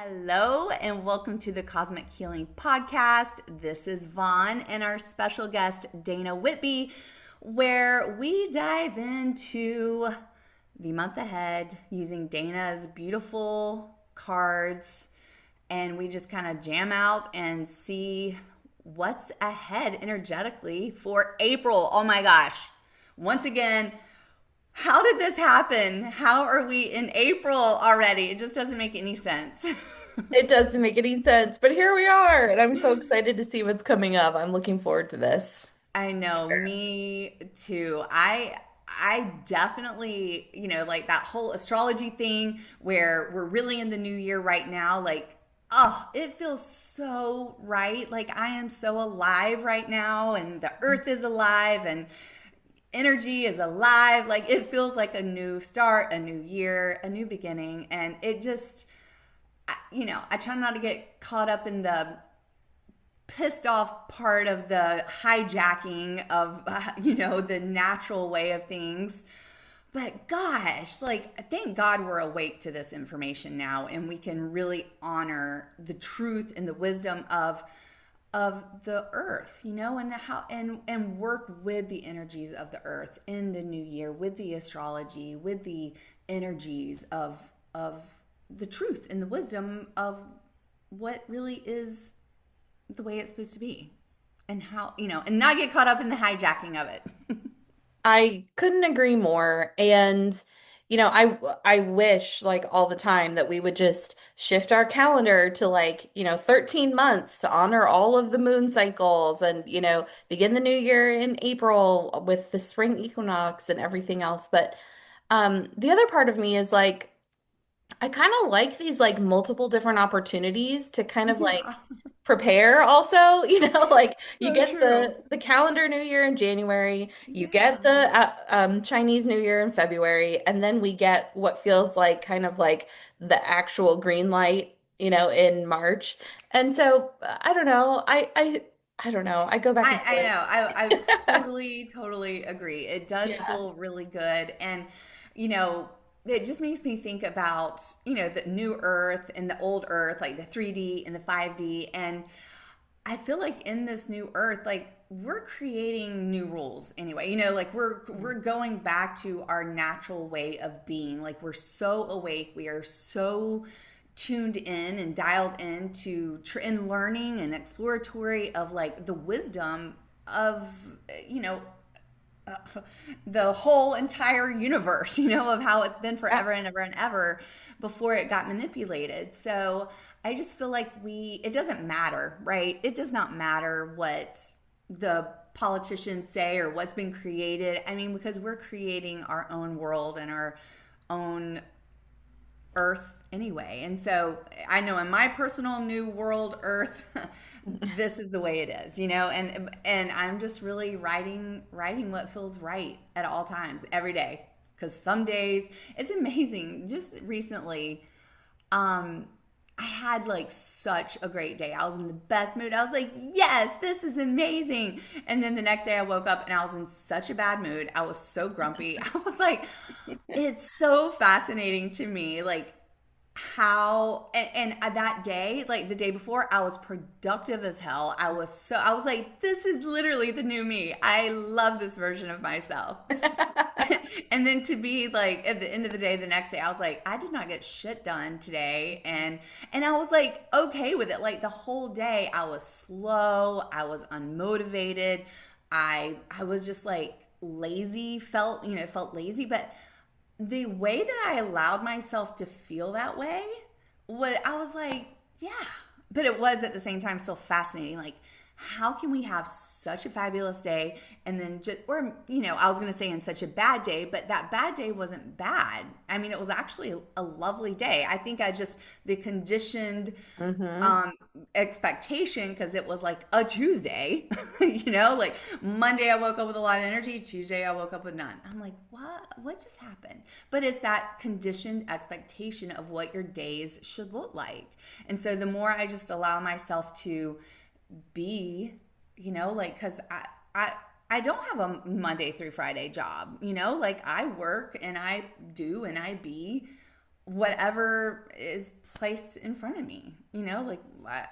Hello, and welcome to the Cosmic Healing Podcast. This is Vaughn and our special guest, Dana Whitby, where we dive into the month ahead using Dana's beautiful cards, and we just kind of jam out and see what's ahead energetically for April. Oh my gosh. Once again, how did this happen? How are we in April already? It just doesn't make any sense. It doesn't make any sense, but here we are, and I'm so excited to see what's coming up. I'm looking forward to this. I know, me too. I definitely, like that whole astrology thing where we're really in the new year right now, like oh, it feels so right. Like I am so alive right now and the earth is alive and energy is alive. Like it feels like a new start, a new year, a new beginning. And it just, I try not to get caught up in the pissed off part of the hijacking of, the natural way of things. But gosh, like, thank God we're awake to this information now and we can really honor the truth and the wisdom of the earth, and how and work with the energies of the earth in the new year, with the astrology, with the energies of the truth and the wisdom of what really is the way it's supposed to be, and how, and not get caught up in the hijacking of it. I couldn't agree more. And I wish like all the time that we would just shift our calendar to 13 months to honor all of the moon cycles and begin the new year in April with the spring equinox and everything else. But the other part of me is like I kind of like these like multiple different opportunities to kind of Yeah, like prepare also, like you so get true. the calendar New Year in January, you Yeah. get the Chinese New Year in February, and then we get what feels like kind of like the actual green light, in March. And so I don't know. I don't know. I go back and I forth. know. I totally agree. It does Yeah. feel really good. And, you know, it just makes me think about, the new earth and the old earth, like the 3D and the 5D. And I feel like in this new earth, like we're creating new rules anyway. Like we're going back to our natural way of being. Like we're so awake, we are so tuned in and dialed into in learning and exploratory of like the wisdom of you know uh, the whole entire universe, of how it's been Yeah. forever and ever and ever before it got manipulated. So I just feel like it doesn't matter, right? It does not matter what the politicians say or what's been created. I mean, because we're creating our own world and our own earth anyway. And so I know in my personal new world earth, this is the way it is, and I'm just really writing what feels right at all times every day, because some days it's amazing. Just recently, um I had like such a great day. I was in the best mood. I was like, yes, this is amazing. And then the next day I woke up and I was in such a bad mood. I was so grumpy. I was like, it's so fascinating to me, like how and that day, like the day before, I was productive as hell. I was like, this is literally the new me. I love this version of myself. And then to be like at the end of the day, the next day, I was like, I did not get shit done today. And I was like okay with it. Like the whole day I was slow, I was unmotivated, I was just like lazy, felt lazy. But the way that I allowed myself to feel that way, what I was like, yeah. But it was at the same time still fascinating. Like, how can we have such a fabulous day and then just, or, I was going to say in such a bad day, but that bad day wasn't bad. I mean, it was actually a lovely day. I think the conditioned Hmm. um expectation, because it was like a Tuesday, like Monday I woke up with a lot of energy, Tuesday I woke up with none. I'm like, what just happened? But it's that conditioned expectation of what your days should look like. And so the more I just allow myself to be, like, because I don't have a Monday through Friday job, like I work and I do and I be whatever is placed in front of me, like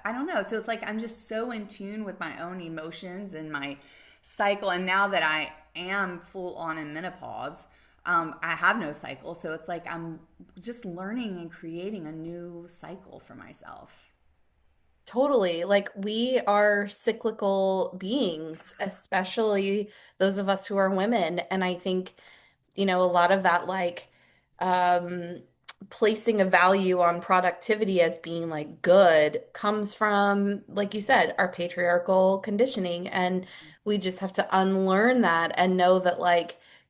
I don't know. So it's like I'm just so in tune with my own emotions and my cycle. And now that I am full on in menopause, I have no cycle. So it's like I'm just learning and creating a new cycle for myself. Totally. Like we are cyclical beings, especially those of us who are women. And I think, a lot of that um placing a value on productivity as being like good comes from, like you said, our patriarchal conditioning. And we just have to unlearn that and know that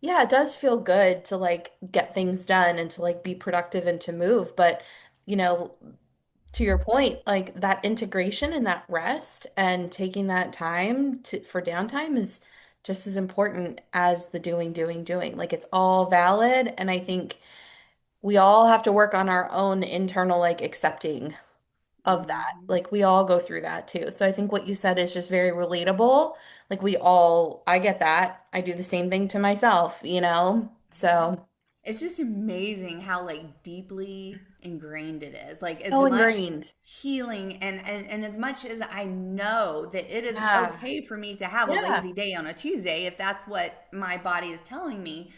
yeah, it does feel good to get things done and to be productive and to move. But, you know, to your point, like that integration and that rest and taking that time for downtime is just as important as the doing. Like it's all valid. And I think we all have to work on our own internal accepting of that. Hmm. Like we all go through that too. So I think what you said is just very relatable. Like I get that. I do the same thing to myself. So It's just amazing how like deeply ingrained it is. Like as so much ingrained. healing and as much as I know that it is Yeah. okay for me to have a Yeah. lazy day on a Tuesday if that's what my body is telling me,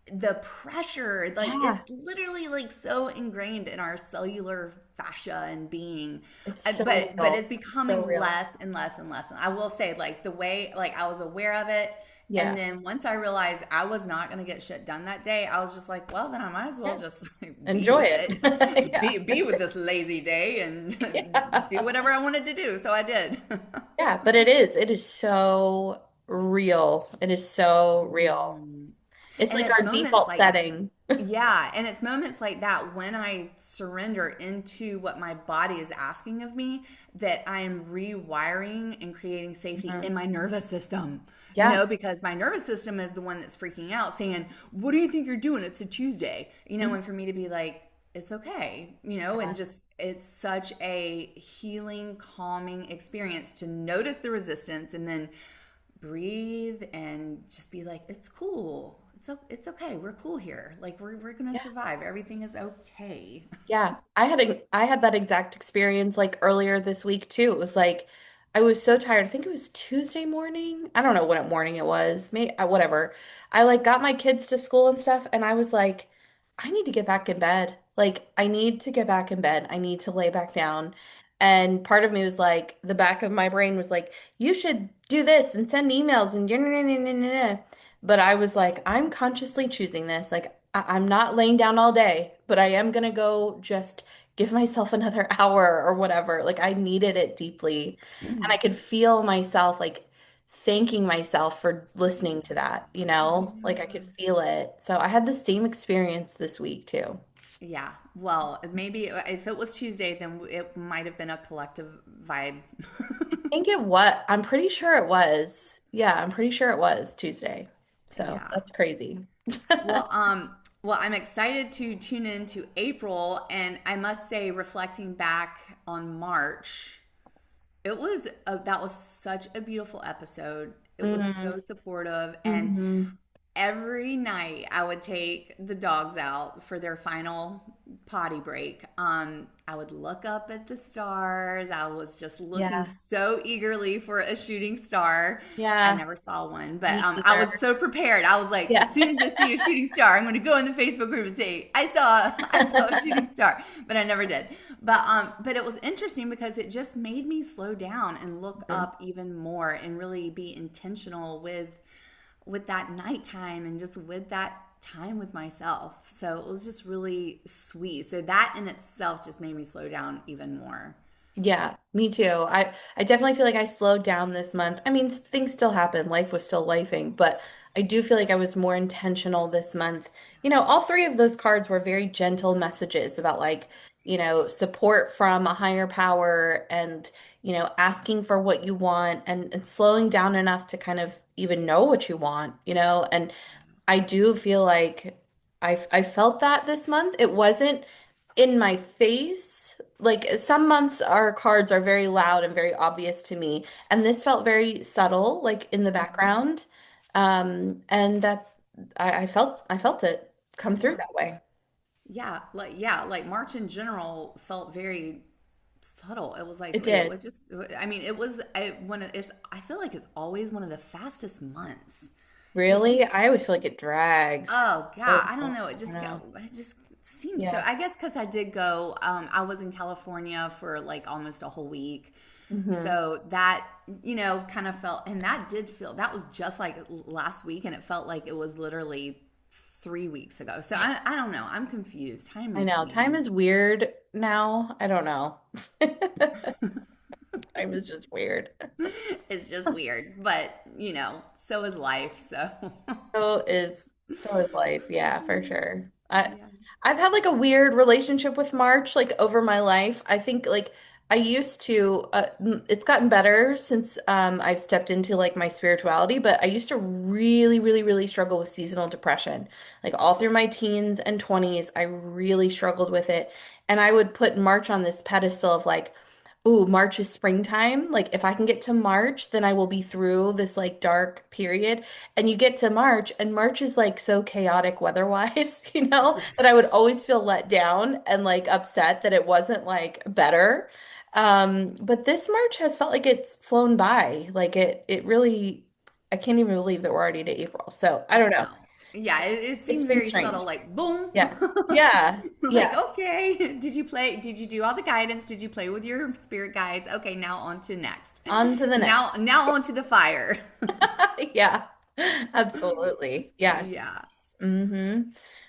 the pressure, like Yeah. it's literally like so ingrained in our cellular fascia and being. It's But it's so becoming real. less and less and less. I will say, like the way like I was aware of it, and Yeah. then once I realized I was not going to get shit done that day, I was just like, well, then I might as well Yeah. just be Enjoy with it. it. Yeah. Be with this lazy day and do Yeah. whatever I wanted to do. So I did. Yeah, but it is so real. It is so real. Mhm. It's And like it's our moments default like setting. Yeah, and it's moments like that when I surrender into what my body is asking of me that I'm rewiring and creating safety Mhm. in my nervous system. Yeah. Because my nervous system is the one that's freaking out saying, "What do you think you're doing? It's a Tuesday." Mhm. And for me to be like, "It's okay." And Yeah. just it's such a healing, calming experience to notice the resistance and then breathe and just be like, it's cool. It's okay. We're cool here. Like we're gonna Yeah. survive. Everything is okay. Yeah, I had that exact experience like earlier this week too. It was like I was so tired. I think it was Tuesday morning. I don't know what morning it was. Maybe whatever. I got my kids to school and stuff, and I was like, I need to get back in bed. Like I need to get back in bed. I need to lay back down. And part of me was like, the back of my brain was like, you should do this and send emails and. But I was like, I'm consciously choosing this. Like, I'm not laying down all day, but I am gonna go just give myself another hour or whatever. Like, I needed it deeply. And I could feel myself thanking myself for listening to that. Like, I could feel it. So I had the same experience this week too. Yeah. Well, maybe if it was Tuesday, then it might have been a collective vibe. I'm pretty sure it was. Yeah, I'm pretty sure it was Tuesday. So Yeah. that's crazy. Well, I'm excited to tune into April, and I must say, reflecting back on March, that was such a beautiful episode. It was so Mm-hmm. supportive, and Mm-hmm. every night I would take the dogs out for their final potty break. I would look up at the stars. I was just looking Yeah. so eagerly for a shooting star. I Yeah. never saw one, but Me I was either. so prepared. I was like, as Yeah. soon as I see a shooting star, I'm going to go in the Facebook group and say, I saw a shooting star," but I never did. But it was interesting because it just made me slow down and look up even more and really be intentional with that nighttime and just with that time with myself. So it was just really sweet. So that in itself just made me slow down even more. Yeah, me too. I definitely feel like I slowed down this month. I mean, things still happen. Life was still lifing, but I do feel like I was more intentional this month. All three of those cards were very gentle messages about support from a higher power and, asking for what you want and slowing down enough to kind of even know what you want. And I do feel like I felt that this month. It wasn't in my face. Like some months our cards are very loud and very obvious to me, and this felt very subtle, like in the Mhm. background. And that I felt it come through Yeah. that way. yeah, like March in general felt very subtle. It was like It it did. was just I mean, one of it's I feel like it's always one of the fastest months. It Really? just I always feel like it drags. Oh God, So I don't long. know. I know. It just seems so. Yeah. I guess because I did go. I was in California for like almost a whole week, Hmm. so that kind of felt, and that did feel that was just like last week, and it felt like it was literally 3 weeks ago. So I don't know. I'm confused. Time I is know. Time weird. is weird now. I don't know. Time is just weird. It's just weird, but so is life. So So is life. Yeah, for sure. yeah. I've had like a weird relationship with March like over my life. I think like I used to it's gotten better since I've stepped into like my spirituality, but I used to really really really struggle with seasonal depression. Like all through my teens and 20s, I really struggled with it. And I would put March on this pedestal of like, ooh, March is springtime. Like if I can get to March, then I will be through this like dark period. And you get to March, and March is like so chaotic weather-wise, that I would always feel let down and like upset that it wasn't like better. But this March has felt like it's flown by. Like it really, I can't even believe that we're already to April. So I I don't know. know. Yeah, it It's seemed been very strange. subtle, like boom. Yeah. Yeah. Like, Yeah. okay, did you play? Did you do all the guidance? Did you play with your spirit guides? Okay, now on to next. On to the next. Now on to the fire. Yeah. Absolutely. Yes. Yeah.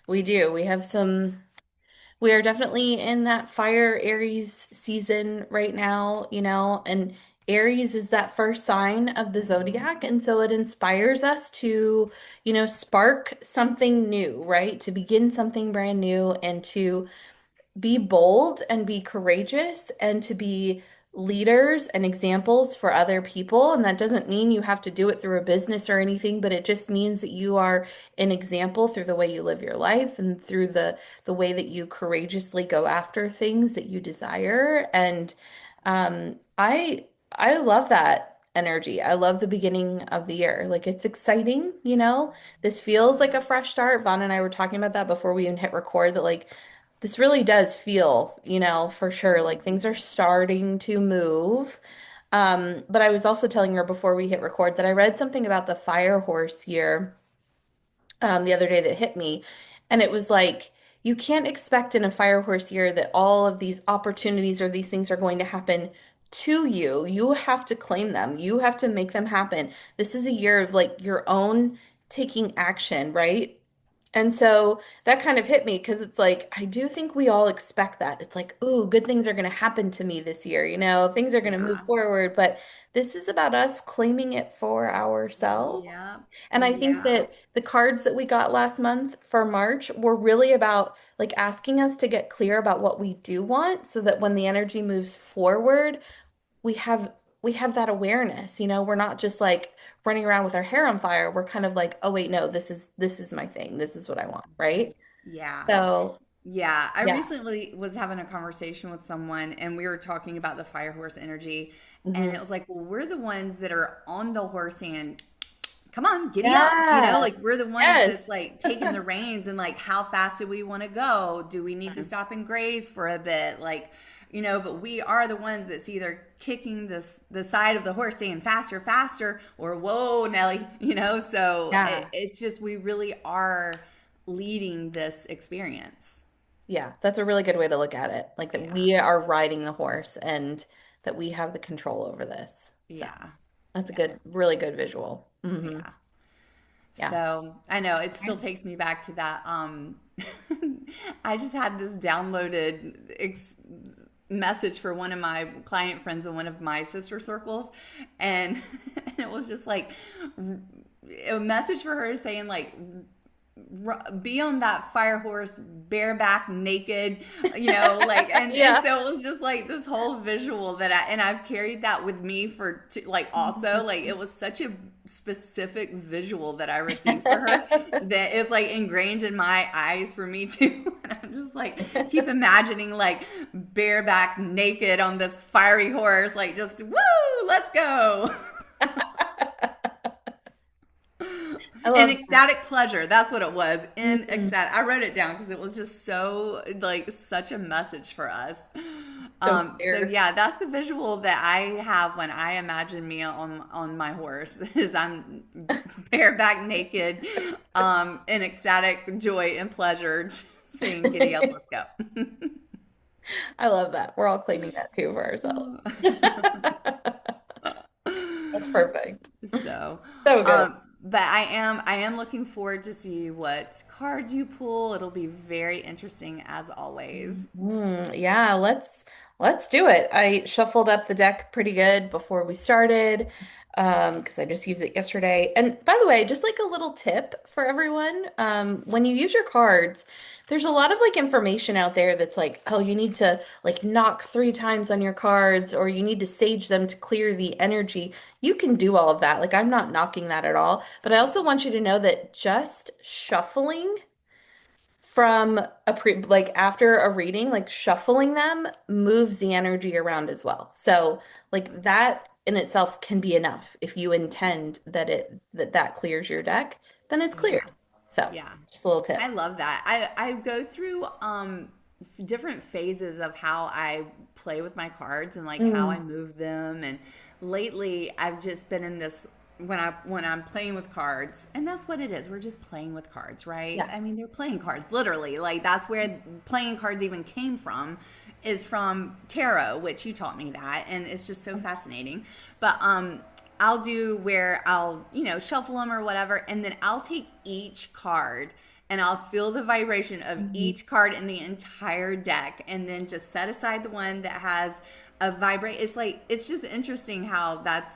We do. We are definitely in that fire Aries season right now, and Aries is that first sign of the zodiac. And so it inspires us to, spark something new, right? To begin something brand new and to be bold and be courageous and to be leaders and examples for other people. And that doesn't mean you have to do it through a business or anything, but it just means that you are an example through the way you live your life and through the way that you courageously go after things that you desire. And I love that energy. I love the beginning of the year. Like it's exciting, you know. This feels like a fresh start. Vaughn and I were talking about that before we even hit record, that like this really does feel, for sure, like things are starting to move. But I was also telling her before we hit record that I read something about the fire horse year the other day that hit me. And it was like, you can't expect in a fire horse year that all of these opportunities or these things are going to happen to you. You have to claim them, you have to make them happen. This is a year of like your own taking action, right? And so that kind of hit me because it's like, I do think we all expect that. It's like, ooh, good things are going to happen to me this year. Things are going to move Yeah. forward. But this is about us claiming it for Yeah. ourselves. And I think Yeah. that the cards that we got last month for March were really about like asking us to get clear about what we do want so that when the energy moves forward, we have we have that awareness. We're not just like running around with our hair on fire. We're kind of like, oh wait, no, this is my thing. This is what I want, right? Yeah. So, Yeah, I yeah. recently was having a conversation with someone and we were talking about the fire horse energy. And Hmm. it was like, well, we're the ones that are on the horse and come on, giddy up. Yeah. Like we're the ones that's Yes. like taking the reins and like, how fast do we want to go? Do we need to stop and graze for a bit? Like, but we are the ones that's either kicking the side of the horse saying faster, faster, or whoa, Nelly, so Yeah. it's just, we really are leading this experience. Yeah. That's a really good way to look at it. Like that Yeah. we are riding the horse and that we have the control over this. So Yeah. that's a Yeah. really good visual. Yeah. Yeah. So I know it still takes me back to that. I just had this downloaded message for one of my client friends in one of my sister circles, and, and it was just like a message for her saying like, be on that fire horse bareback naked, like, and Yeah. so it was just like this whole visual I've carried that with me for like, also like it was such a specific visual that I received for her that is like ingrained in my eyes for me too. And I'm just like keep imagining like bareback naked on this fiery horse, like just woo, let's go. I In love that. ecstatic pleasure. That's what it was. In Mhm. ecstatic. I wrote it down because it was just so like such a message for us. So So clear. yeah, that's the visual that I have when I imagine me on my horse is I'm bareback naked, in ecstatic joy and pleasure, saying "Giddy up, let's go." I love that. We're all claiming that too for ourselves. That's perfect. So, So good. but I am looking forward to see what cards you pull. It'll be very interesting as always. Yeah, let's do it. I shuffled up the deck pretty good before we started, because I just used it yesterday. And by the way, just like a little tip for everyone, when you use your cards, there's a lot of like information out there that's like, oh, you need to like knock 3 times on your cards, or you need to sage them to clear the energy. You can do all of that. Like I'm not knocking that at all, but I also want you to know that just shuffling from a pre like after a reading, like shuffling them moves the energy around as well. So like that in itself can be enough. If you intend that that clears your deck, then it's Yeah. cleared. So Yeah. just a little I tip. love that. I go through different phases of how I play with my cards and like how I Mm, move them, and lately I've just been in this when I'm playing with cards, and that's what it is. We're just playing with cards, right? yeah. I mean, they're playing cards literally. Like that's where playing cards even came from, is from tarot, which you taught me that, and it's just so fascinating. But I'll do where I'll, shuffle them or whatever, and then I'll take each card and I'll feel the vibration of Mhm. each card in the entire deck, and then just set aside the one that has a vibrate. It's like, it's just interesting how that's,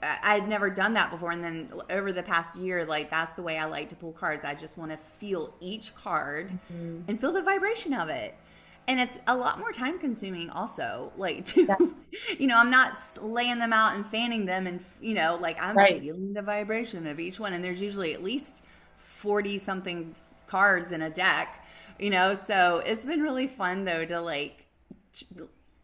I'd never done that before. And then over the past year, like that's the way I like to pull cards. I just want to feel each card Mhm. and feel the vibration of it. And it's a lot more time consuming also, like to, Yeah, I'm not laying them out and fanning them, and like I'm right. feeling the vibration of each one, and there's usually at least 40 something cards in a deck, so it's been really fun though to like,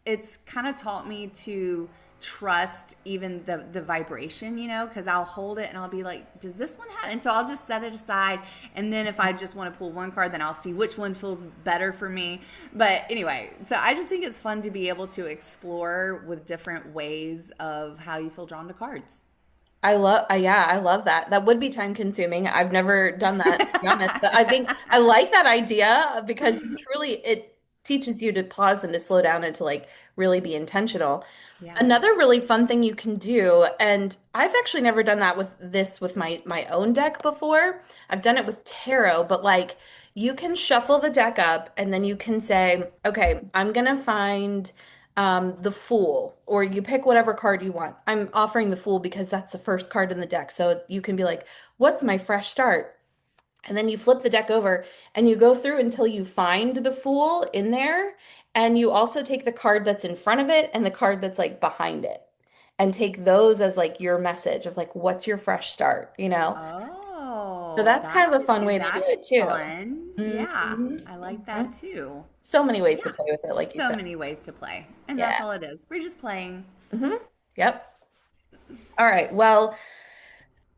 it's kind of taught me to trust even the vibration, because I'll hold it and I'll be like, does this one have, and so I'll just set it aside, and then if I just want to pull one card, then I'll see which one feels better for me. But anyway, so I just think it's fun to be able to explore with different ways of how you feel drawn to cards. Yeah, I love that. That would be time consuming. I've never done that, to be honest, but I think I like that idea because you truly, it teaches you to pause and to slow down and to like really be intentional. Yeah. Another really fun thing you can do, and I've actually never done that with my own deck before. I've done it with tarot, but like you can shuffle the deck up and then you can say, okay, I'm gonna find the Fool, or you pick whatever card you want. I'm offering the Fool because that's the first card in the deck. So you can be like, what's my fresh start? And then you flip the deck over and you go through until you find the Fool in there. And you also take the card that's in front of it and the card that's like behind it and take those as like your message of like, what's your fresh start, you know? So Oh, that's kind of a fun way to do that's it too. fun. Yeah, hmm I like hmm that too. So many ways to Yeah, play with it, like you so said. many ways to play, and that's Yeah. all it is. We're just playing. Yep. All right. Well,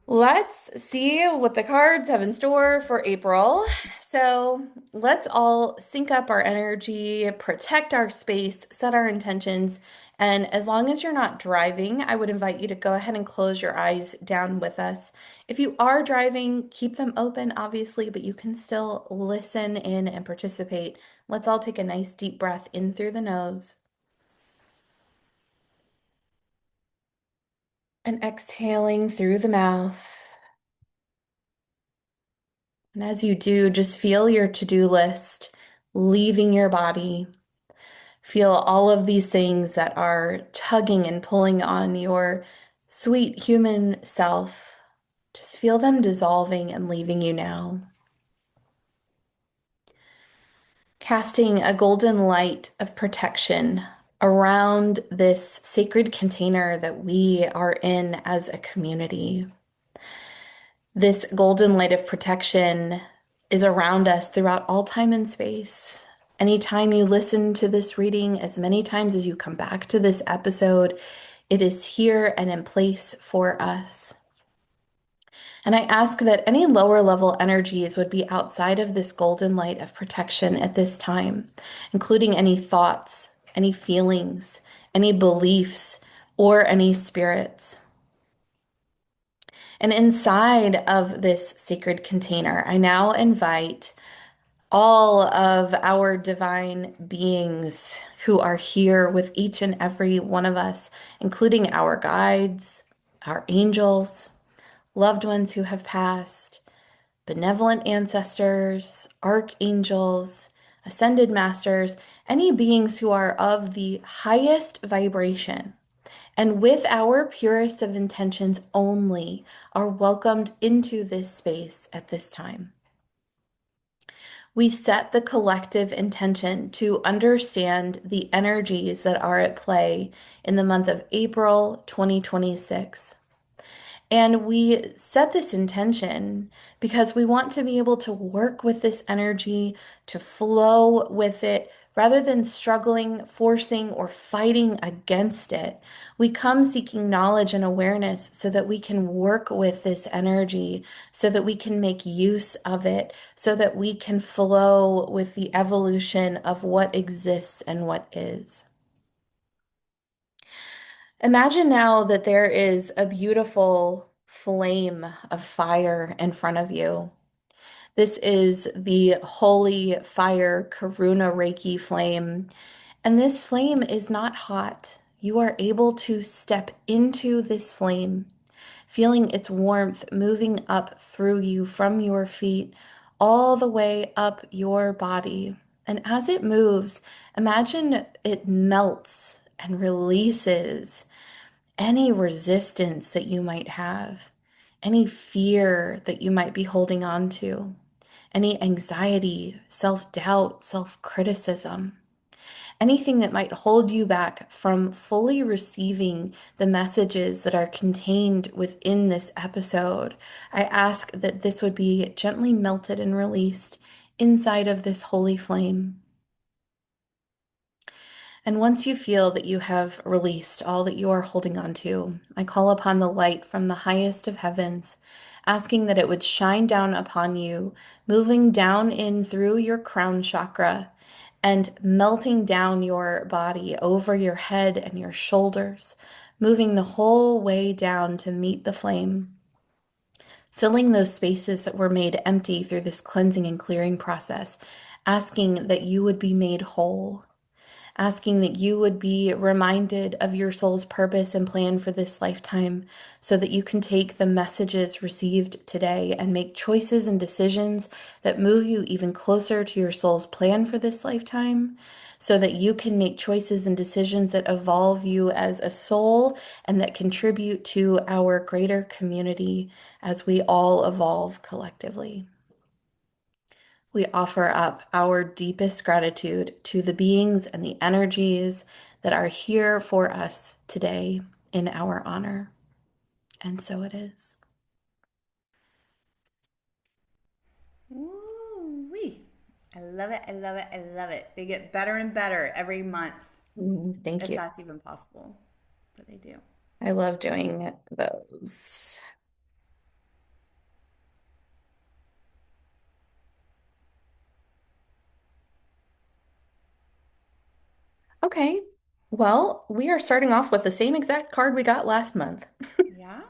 let's see what the cards have in store for April. So let's all sync up our energy, protect our space, set our intentions. And as long as you're not driving, I would invite you to go ahead and close your eyes down with us. If you are driving, keep them open, obviously, but you can still listen in and participate. Let's all take a nice deep breath in through the nose and exhaling through the mouth. And as you do, just feel your to-do list leaving your body. Feel all of these things that are tugging and pulling on your sweet human self. Just feel them dissolving and leaving you now. Casting a golden light of protection around this sacred container that we are in as a community. This golden light of protection is around us throughout all time and space. Anytime you listen to this reading, as many times as you come back to this episode, it is here and in place for us. And I ask that any lower level energies would be outside of this golden light of protection at this time, including any thoughts, any feelings, any beliefs, or any spirits. And inside of this sacred container, I now invite all of our divine beings who are here with each and every one of us, including our guides, our angels, loved ones who have passed, benevolent ancestors, archangels, ascended masters, any beings who are of the highest vibration and with our purest of intentions only are welcomed into this space at this time. We set the collective intention to understand the energies that are at play in the month of April 2026. And we set this intention because we want to be able to work with this energy, to flow with it, rather than struggling, forcing, or fighting against it. We come seeking knowledge and awareness so that we can work with this energy, so that we can make use of it, so that we can flow with the evolution of what exists and what is. Imagine now that there is a beautiful flame of fire in front of you. This is the holy fire Karuna Reiki flame. And this flame is not hot. You are able to step into this flame, feeling its warmth moving up through you from your feet all the way up your body. And as it moves, imagine it melts and releases any resistance that you might have, any fear that you might be holding on to, any anxiety, self doubt, self criticism, anything that might hold you back from fully receiving the messages that are contained within this episode. I ask that this would be gently melted and released inside of this holy flame. And once you feel that you have released all that you are holding on to, I call upon the light from the highest of heavens, asking that it would shine down upon you, moving down in through your crown chakra and melting down your body over your head and your shoulders, moving the whole way down to meet the flame, filling those spaces that were made empty through this cleansing and clearing process, asking that you would be made whole, asking that you would be reminded of your soul's purpose and plan for this lifetime so that you can take the messages received today and make choices and decisions that move you even closer to your soul's plan for this lifetime, so that you can make choices and decisions that evolve you as a soul and that contribute to our greater community as we all evolve collectively. We offer up our deepest gratitude to the beings and the energies that are here for us today in our honor. And so it is. Woo wee. I love it. I love it. I love it. They get better and better every month, Thank if you. that's even possible. But they do. I love doing those. Okay. Well, we are starting off with the same exact card we got last month. Yeah.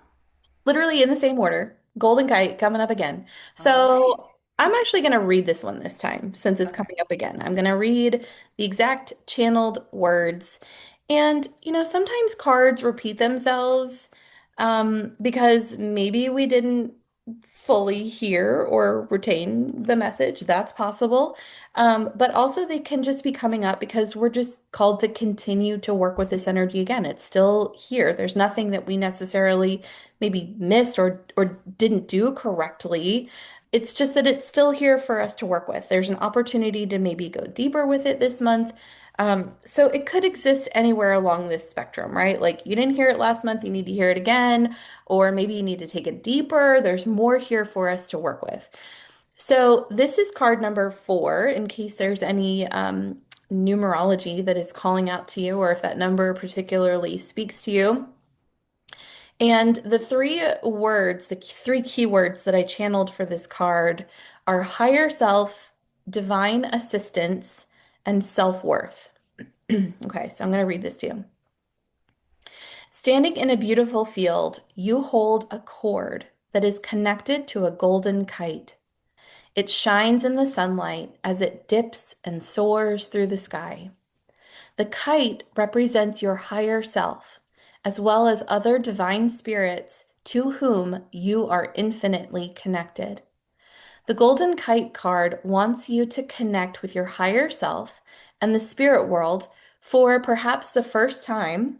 Literally in the same order. Golden Kite coming up again. All right. So I'm actually going to read this one this time since it's Okay. coming up again. I'm going to read the exact channeled words. And, sometimes cards repeat themselves because maybe we didn't fully hear or retain the message. That's possible. But also, they can just be coming up because we're just called to continue to work with this energy again. It's still here. There's nothing that we necessarily maybe missed or didn't do correctly. It's just that it's still here for us to work with. There's an opportunity to maybe go deeper with it this month. So it could exist anywhere along this spectrum, right? Like you didn't hear it last month, you need to hear it again, or maybe you need to take it deeper. There's more here for us to work with. So this is card number 4, in case there's any numerology that is calling out to you, or if that number particularly speaks to you. And the three words, the three keywords that I channeled for this card are higher self, divine assistance, and self-worth. Okay, so I'm going to read this to you. Standing in a beautiful field, you hold a cord that is connected to a golden kite. It shines in the sunlight as it dips and soars through the sky. The kite represents your higher self, as well as other divine spirits to whom you are infinitely connected. The Golden Kite card wants you to connect with your higher self and the spirit world for perhaps the first time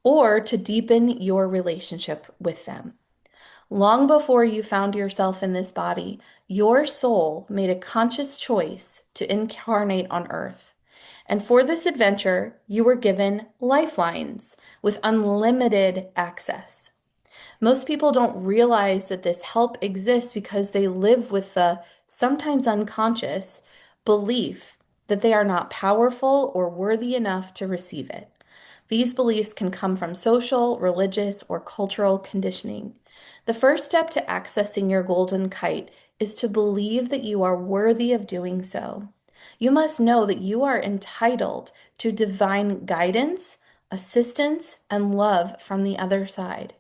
or to deepen your relationship with them. Long before you found yourself in this body, your soul made a conscious choice to incarnate on Earth. And for this adventure, you were given lifelines with unlimited access. Most people don't realize that this help exists because they live with the sometimes unconscious belief that they are not powerful or worthy enough to receive it. These beliefs can come from social, religious, or cultural conditioning. The first step to accessing your golden kite is to believe that you are worthy of doing so. You must know that you are entitled to divine guidance, assistance, and love from the other side.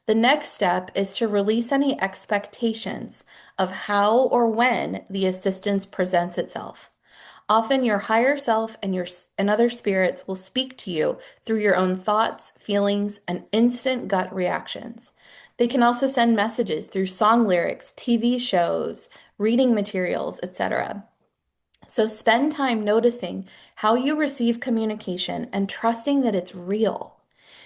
The next step is to release any expectations of how or when the assistance presents itself. Often your higher self and other spirits will speak to you through your own thoughts, feelings, and instant gut reactions. They can also send messages through song lyrics, TV shows, reading materials, etc. So spend time noticing how you receive communication and trusting that it's real.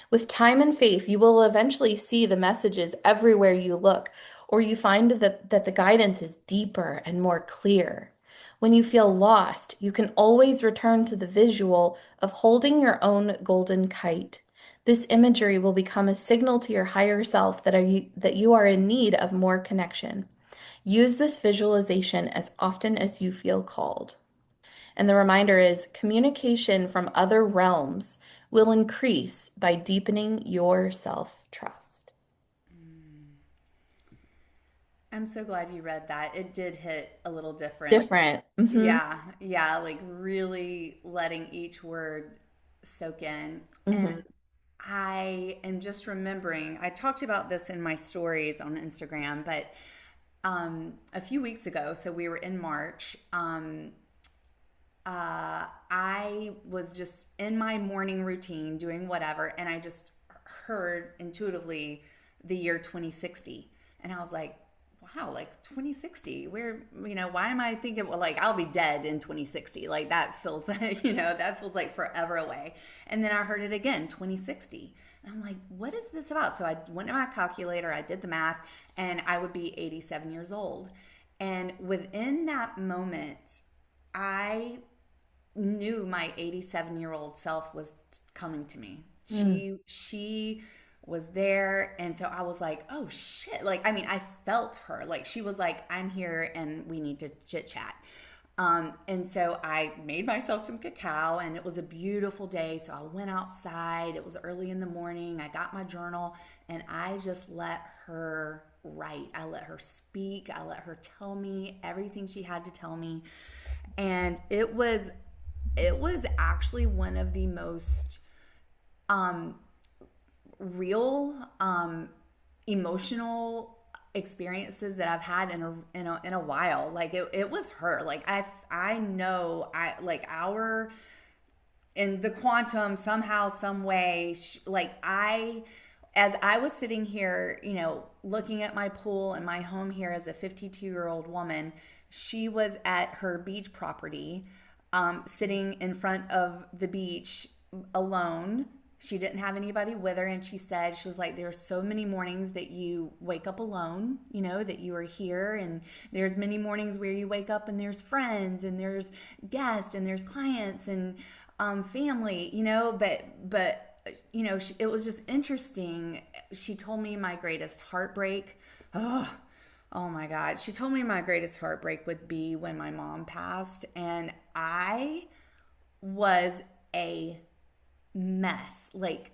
With time and faith, you will eventually see the messages everywhere you look, or you find that the guidance is deeper and more clear. When you feel lost, you can always return to the visual of holding your own golden kite. This imagery will become a signal to your higher self that you are in need of more connection. Use this visualization as often as you feel called. And the reminder is communication from other realms will increase by deepening your self-trust. I'm so glad you read that. It did hit a little different. Different. Yeah, yeah, like really letting each word soak in. And Hmm. I am just remembering, I talked about this in my stories on Instagram, but a few weeks ago, so we were in March, I was just in my morning routine doing whatever, and I just heard intuitively the year 2060. And I was like, wow, like 2060, where, why am I thinking, well, like, I'll be dead in 2060? Like, that feels, that feels like forever away. And then I heard it again, 2060. And I'm like, what is this about? So I went to my calculator, I did the math, and I would be 87 years old. And within that moment, I knew my 87-year-old self was coming to me. Mm. She was there, and so I was like, "Oh shit." Like, I mean, I felt her. Like, she was like, "I'm here and we need to chit-chat." And so I made myself some cacao, and it was a beautiful day. So I went outside. It was early in the morning. I got my journal, and I just let her write. I let her speak. I let her tell me everything she had to tell me. And it was actually one of the most real emotional experiences that I've had in a while. Like it was her. Like I know I like our in the quantum somehow some way like I as I was sitting here, looking at my pool and my home here as a 52-year-old woman, she was at her beach property, sitting in front of the beach alone. She didn't have anybody with her, and she was like, there are so many mornings that you wake up alone, that you are here, and there's many mornings where you wake up and there's friends and there's guests and there's clients and family, but it was just interesting. She told me my greatest heartbreak. Oh my God. She told me my greatest heartbreak would be when my mom passed, and I was a mess. Like,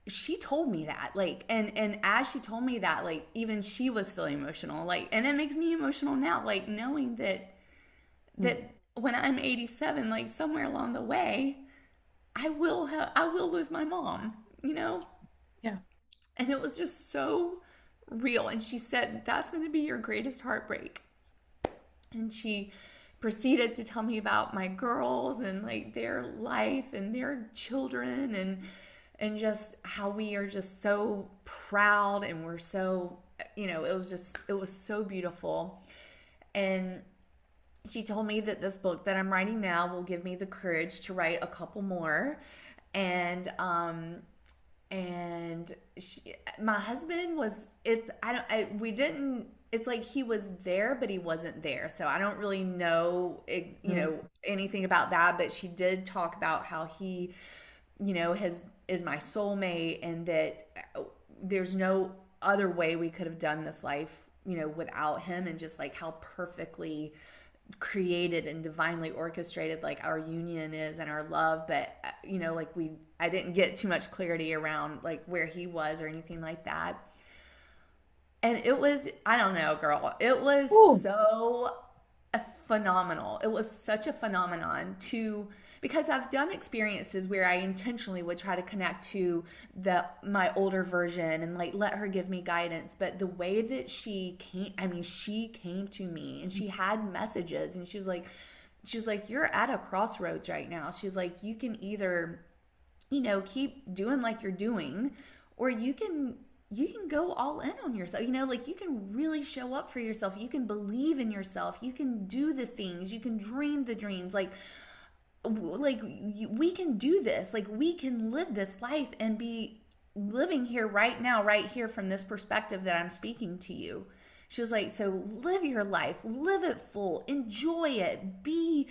she told me that, like, and as she told me that, like, even she was still emotional, like, and it makes me emotional now, like, knowing Mm. that when I'm 87, like, somewhere along the way, I will lose my mom, you know. Yeah. And it was just so real. And she said, that's going to be your greatest heartbreak. And she proceeded to tell me about my girls and like their life and their children, and just how we are just so proud, and we're so, it was so beautiful. And she told me that this book that I'm writing now will give me the courage to write a couple more. And my husband was, it's I don't I we didn't it's like he was there but he wasn't there, so I don't really know Mm. anything about that. But she did talk about how he, has is my soulmate, and that there's no other way we could have done this life, without him, and just like how perfectly created and divinely orchestrated like our union is and our love. But like I didn't get too much clarity around like where he was or anything like that. And it was, I don't know, girl, it was Ooh. so phenomenal. It was such a phenomenon to, because I've done experiences where I intentionally would try to connect to my older version and like let her give me guidance. But the way that she came, I mean, she came to me and she had messages, and she was like, you're at a crossroads right now. She's like, you can either, keep doing like you're doing, or you can go all in on yourself. Like, you can really show up for yourself. You can believe in yourself. You can do the things. You can dream the dreams. We can do this. Like, we can live this life and be living here right now, right here, from this perspective that I'm speaking to you. She was like, so live your life, live it full, enjoy it, be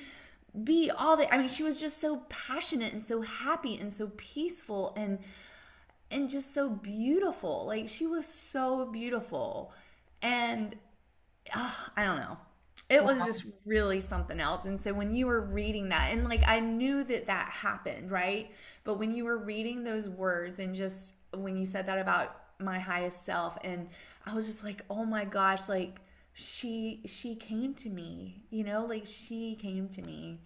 all that. I mean, she was just so passionate and so happy and so peaceful, and just so beautiful. Like, she was so beautiful. And I don't know. It was Wow. just really something else. And so when you were reading that, and like I knew that that happened, right? But when you were reading those words, and just when you said that about my highest self, and I was just like, oh my gosh, like she came to me, like she came to me.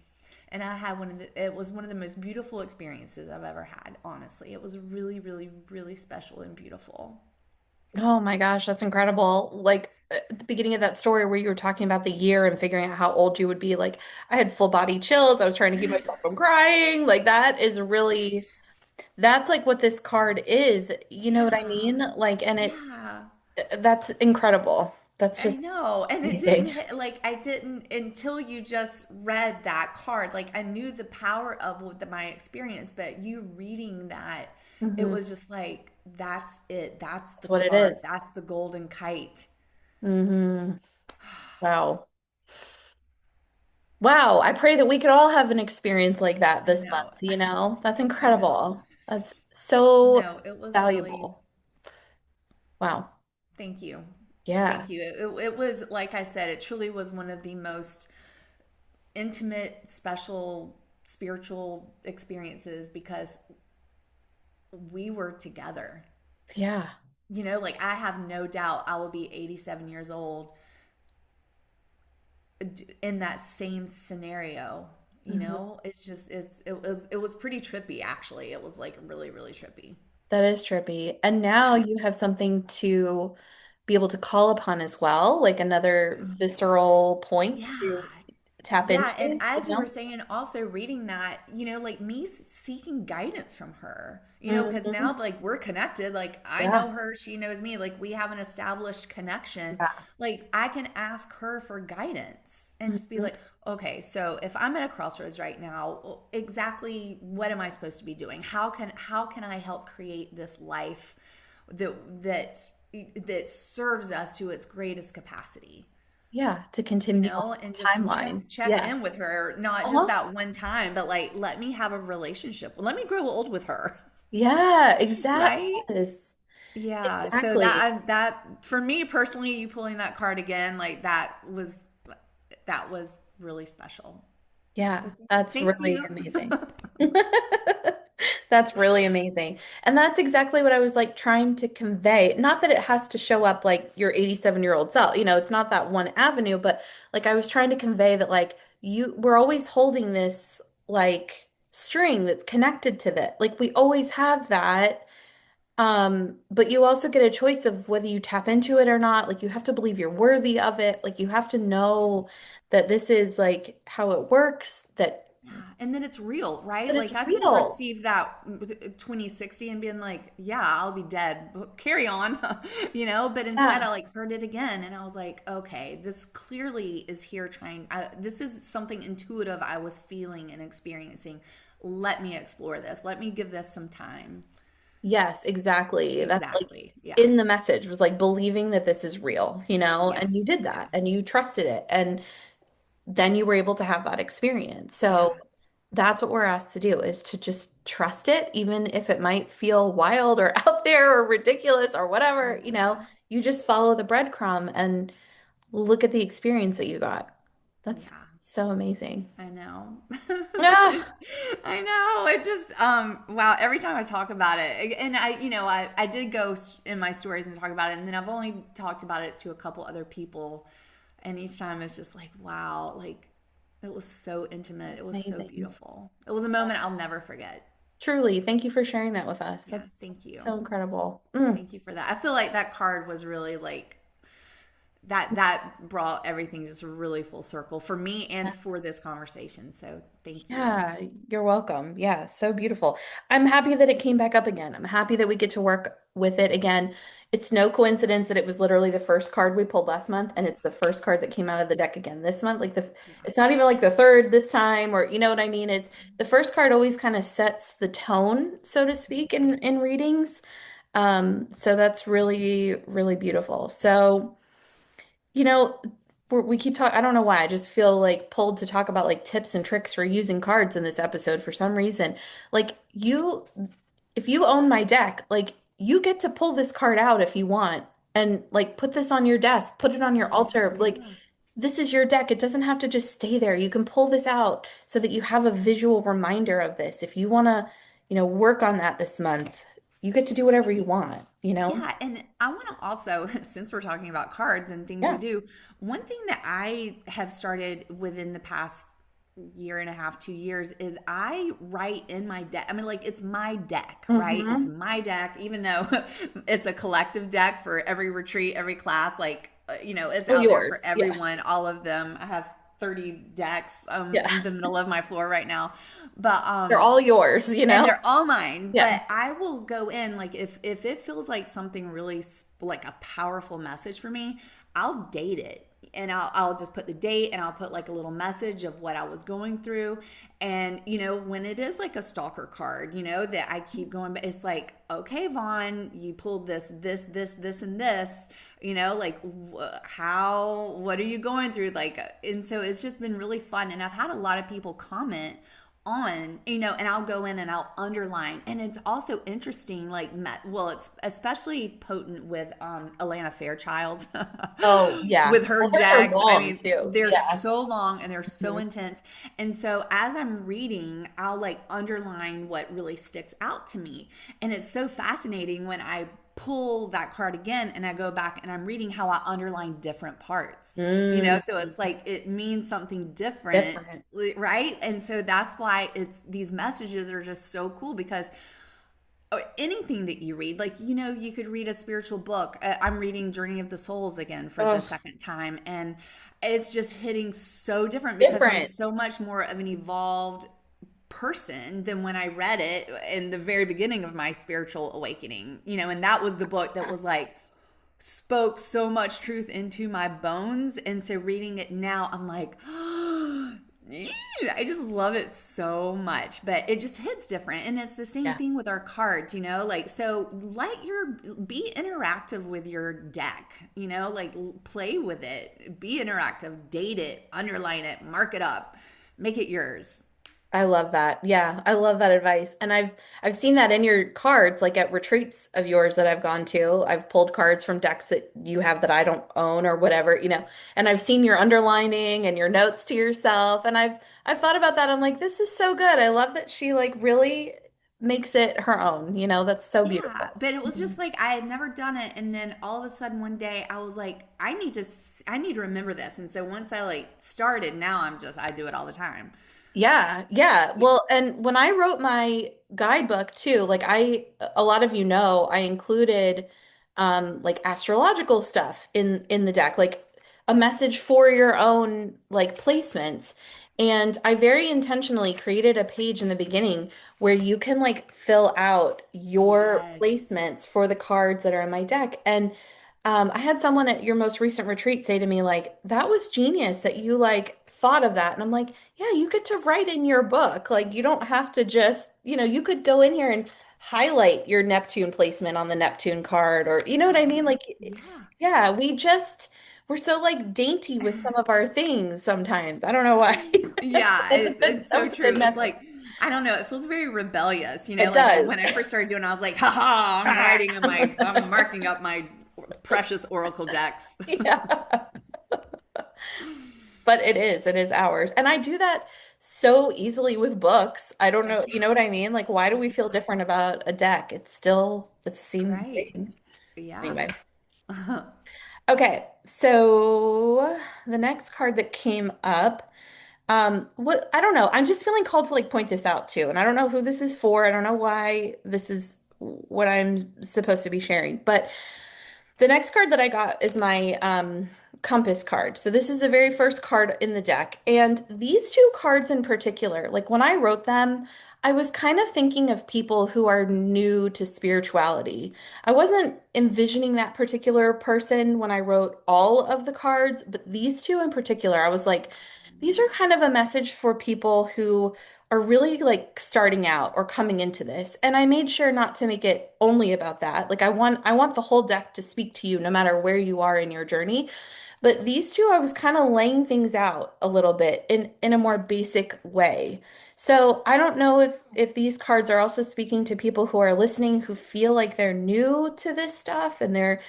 And I had it was one of the most beautiful experiences I've ever had, honestly. It was really, really, really special and beautiful. Oh my gosh, that's incredible. Like at the beginning of that story where you were talking about the year and figuring out how old you would be, like I had full body chills. I was trying to keep myself from crying. Like that is really, that's like what this card is. You know what I Yeah. mean? Like, and Yeah. that's incredible. That's I just know. And it didn't amazing. hit, like, I didn't, until you just read that card. Like, I knew the power of my experience, but you reading that, it Hmm. was just like, that's it. That's the That's what it card. is. That's the golden kite. Hmm. Wow. Wow. I pray that we could all have an experience like that I this month, know. you know? That's I know. incredible. That's so No, it was really, valuable. Wow. thank you. Yeah. Thank you. It was, like I said, it truly was one of the most intimate, special, spiritual experiences, because we were together. Yeah. Like, I have no doubt I will be 87 years old in that same scenario. Mhm. It's just, it was pretty trippy, actually. It was like really, really trippy. That is trippy. And now you have something to be able to call upon as well, like another visceral point Yeah. to tap Yeah, into, and you as you were know? saying, also reading that, like me seeking guidance from her, because Hmm. now like we're connected, like I Yeah. know her, she knows me, like we have an established connection. Yeah. Like, I can ask her for guidance and just be Hmm. like, okay, so if I'm at a crossroads right now, exactly what am I supposed to be doing? How can I help create this life that that that serves us to its greatest capacity? Yeah. To continue on And the just check timeline. check Yeah. in with her, not just Uh-huh. that one time, but like, let me have a relationship, let me grow old with her. Yeah, exactly. Right. Yes, Yeah, so exactly. that for me personally, you pulling that card again, like that was really special. So Yeah, that's thank really you. amazing. That's really amazing. And that's exactly what I was like trying to convey. Not that it has to show up like your 87-year-old self, it's not that one avenue, but like I was trying to convey that like we're always holding this like string that's connected to that. Like we always have that. But you also get a choice of whether you tap into it or not. Like you have to believe you're worthy of it. Like you have to know that this is like how it works, Yeah, and then it's real, right? that it's Like I could have real. received that 2060 and been like, yeah, I'll be dead. But carry on, but instead Yeah. I like heard it again and I was like, okay, this clearly is here this is something intuitive I was feeling and experiencing. Let me explore this. Let me give this some time. Yes, exactly. That's like Exactly. Yeah. in the message was like believing that this is real, Yeah. and you did Yeah. that and you trusted it. And then you were able to have that experience. Yeah. So that's what we're asked to do is to just trust it, even if it might feel wild or out there or ridiculous or whatever, Yeah. you just follow the breadcrumb and look at the experience that you got. That's Yeah. so amazing. I know. Yeah. I know. It just wow, every time I talk about it and I did go in my stories and talk about it and then I've only talked about it to a couple other people and each time it's just like wow, like it was so intimate. It was so Amazing. beautiful. It was a moment I'll never forget. Truly, thank you for sharing that with us. Yeah, That's thank you. so incredible. Mm. Thank you for that. I feel like that card was really like that brought everything just really full circle for me and for this conversation. So, thank you. Yeah, you're welcome. Yeah, so beautiful. I'm happy that it came back up again. I'm happy that we get to work with it again. It's no coincidence that it was literally the first card we pulled last month, and it's the first card that came out of the deck again this month. Yeah. It's not even like the third this time, or you know what I mean? It's the first card always kind of sets the tone, so to speak, in readings. So that's really, really beautiful. So. You know, we keep talking. I don't know why. I just feel like pulled to talk about like tips and tricks for using cards in this episode for some reason. Like if you own my deck, like you get to pull this card out if you want and like put this on your desk, put it on your Yeah. altar. Like Yeah. this is your deck. It doesn't have to just stay there. You can pull this out so that you have a visual reminder of this. If you want to, work on that this month, you get to do whatever you want. Yeah, and I want to also, since we're talking about cards and things we Yeah. do, one thing that I have started within the past year and a half, 2 years is I write in my deck. I mean, like it's my deck, right? It's Mm-hmm. my deck, even though it's a collective deck for every retreat, every class, like, it's Well, out there for yours. Yeah. everyone, all of them. I have 30 decks Yeah. in the middle of my floor right now. But They're all yours. and they're all mine, Yeah. but I will go in like if it feels like something really like a powerful message for me, I'll date it and I'll just put the date and I'll put like a little message of what I was going through. And when it is like a stalker card, that I keep going, but it's like, okay, Vaughn, you pulled this and this, like what are you going through, like, and so it's just been really fun and I've had a lot of people comment on, and I'll go in and I'll underline. And it's also interesting, like, well, it's especially potent with Alana Fairchild Oh, yeah. with her Well, hers are decks. I long mean, too. they're Yeah. so long and they're so Mhm. intense. And so as I'm reading, I'll like underline what really sticks out to me. And it's so fascinating when I pull that card again and I go back and I'm reading how I underline different parts. Mm, So it's like it means something different, different. right? And so that's why it's these messages are just so cool because anything that you read, like, you could read a spiritual book. I'm reading Journey of the Souls again for the Oh, second time, and it's just hitting so different because I'm different. so much more of an evolved person than when I read it in the very beginning of my spiritual awakening, and that was the book that was like, spoke so much truth into my bones. And so reading it now, I'm like, I just love it so much, but it just hits different. And it's the same Yeah. thing with our cards, like, so be interactive with your deck, like play with it, be interactive, date it, underline it, mark it up, make it yours. I love that. Yeah, I love that advice. And I've seen that in your cards, like at retreats of yours that I've gone to. I've pulled cards from decks that you have that I don't own or whatever. And I've seen your underlining and your notes to yourself. And I've thought about that. I'm like, this is so good. I love that she like really makes it her own, that's so Yeah, beautiful. but it was Mhm. just like I had never done it, and then all of a sudden one day I was like, I need to remember this, and so once I like started, now I do it all the time. Yeah, yeah. Well, and when I wrote my guidebook too, like a lot of I included like astrological stuff in the deck, like a message for your own like placements. And I very intentionally created a page in the beginning where you can like fill out your Yes. placements for the cards that are in my deck. And I had someone at your most recent retreat say to me, like, that was genius that you like thought of that. And I'm like, yeah, you get to write in your book. Like, you don't have to just, you could go in here and highlight your Neptune placement on the Neptune card, or you know what I mean? Like, Yeah. yeah, we're so like dainty with some of our things sometimes. I don't know why. Yeah, it's That so was a true. good It's message. like I don't know. It feels very rebellious, It Like when does. I first started doing, it, I was like, "Ha ha! I'm marking up my precious oracle decks." Yeah. But it is ours. And I do that so easily with books. I don't know, you know what I mean? Like, why do we feel Yeah. different about a deck? It's the same Right. thing. Yeah. Anyway. Okay, so the next card that came up, what I don't know. I'm just feeling called to like point this out too. And I don't know who this is for. I don't know why this is what I'm supposed to be sharing, but the next card that I got is my compass card. So this is the very first card in the deck. And these two cards in particular, like when I wrote them, I was kind of thinking of people who are new to spirituality. I wasn't envisioning that particular person when I wrote all of the cards, but these two in particular, I was like, these are kind of a message for people who are really like starting out or coming into this. And I made sure not to make it only about that. Like I want the whole deck to speak to you no matter where you are in your journey. But these two I was kind of laying things out a little bit in a more basic way. So I don't know if these cards are also speaking to people who are listening who feel like they're new to this stuff and they're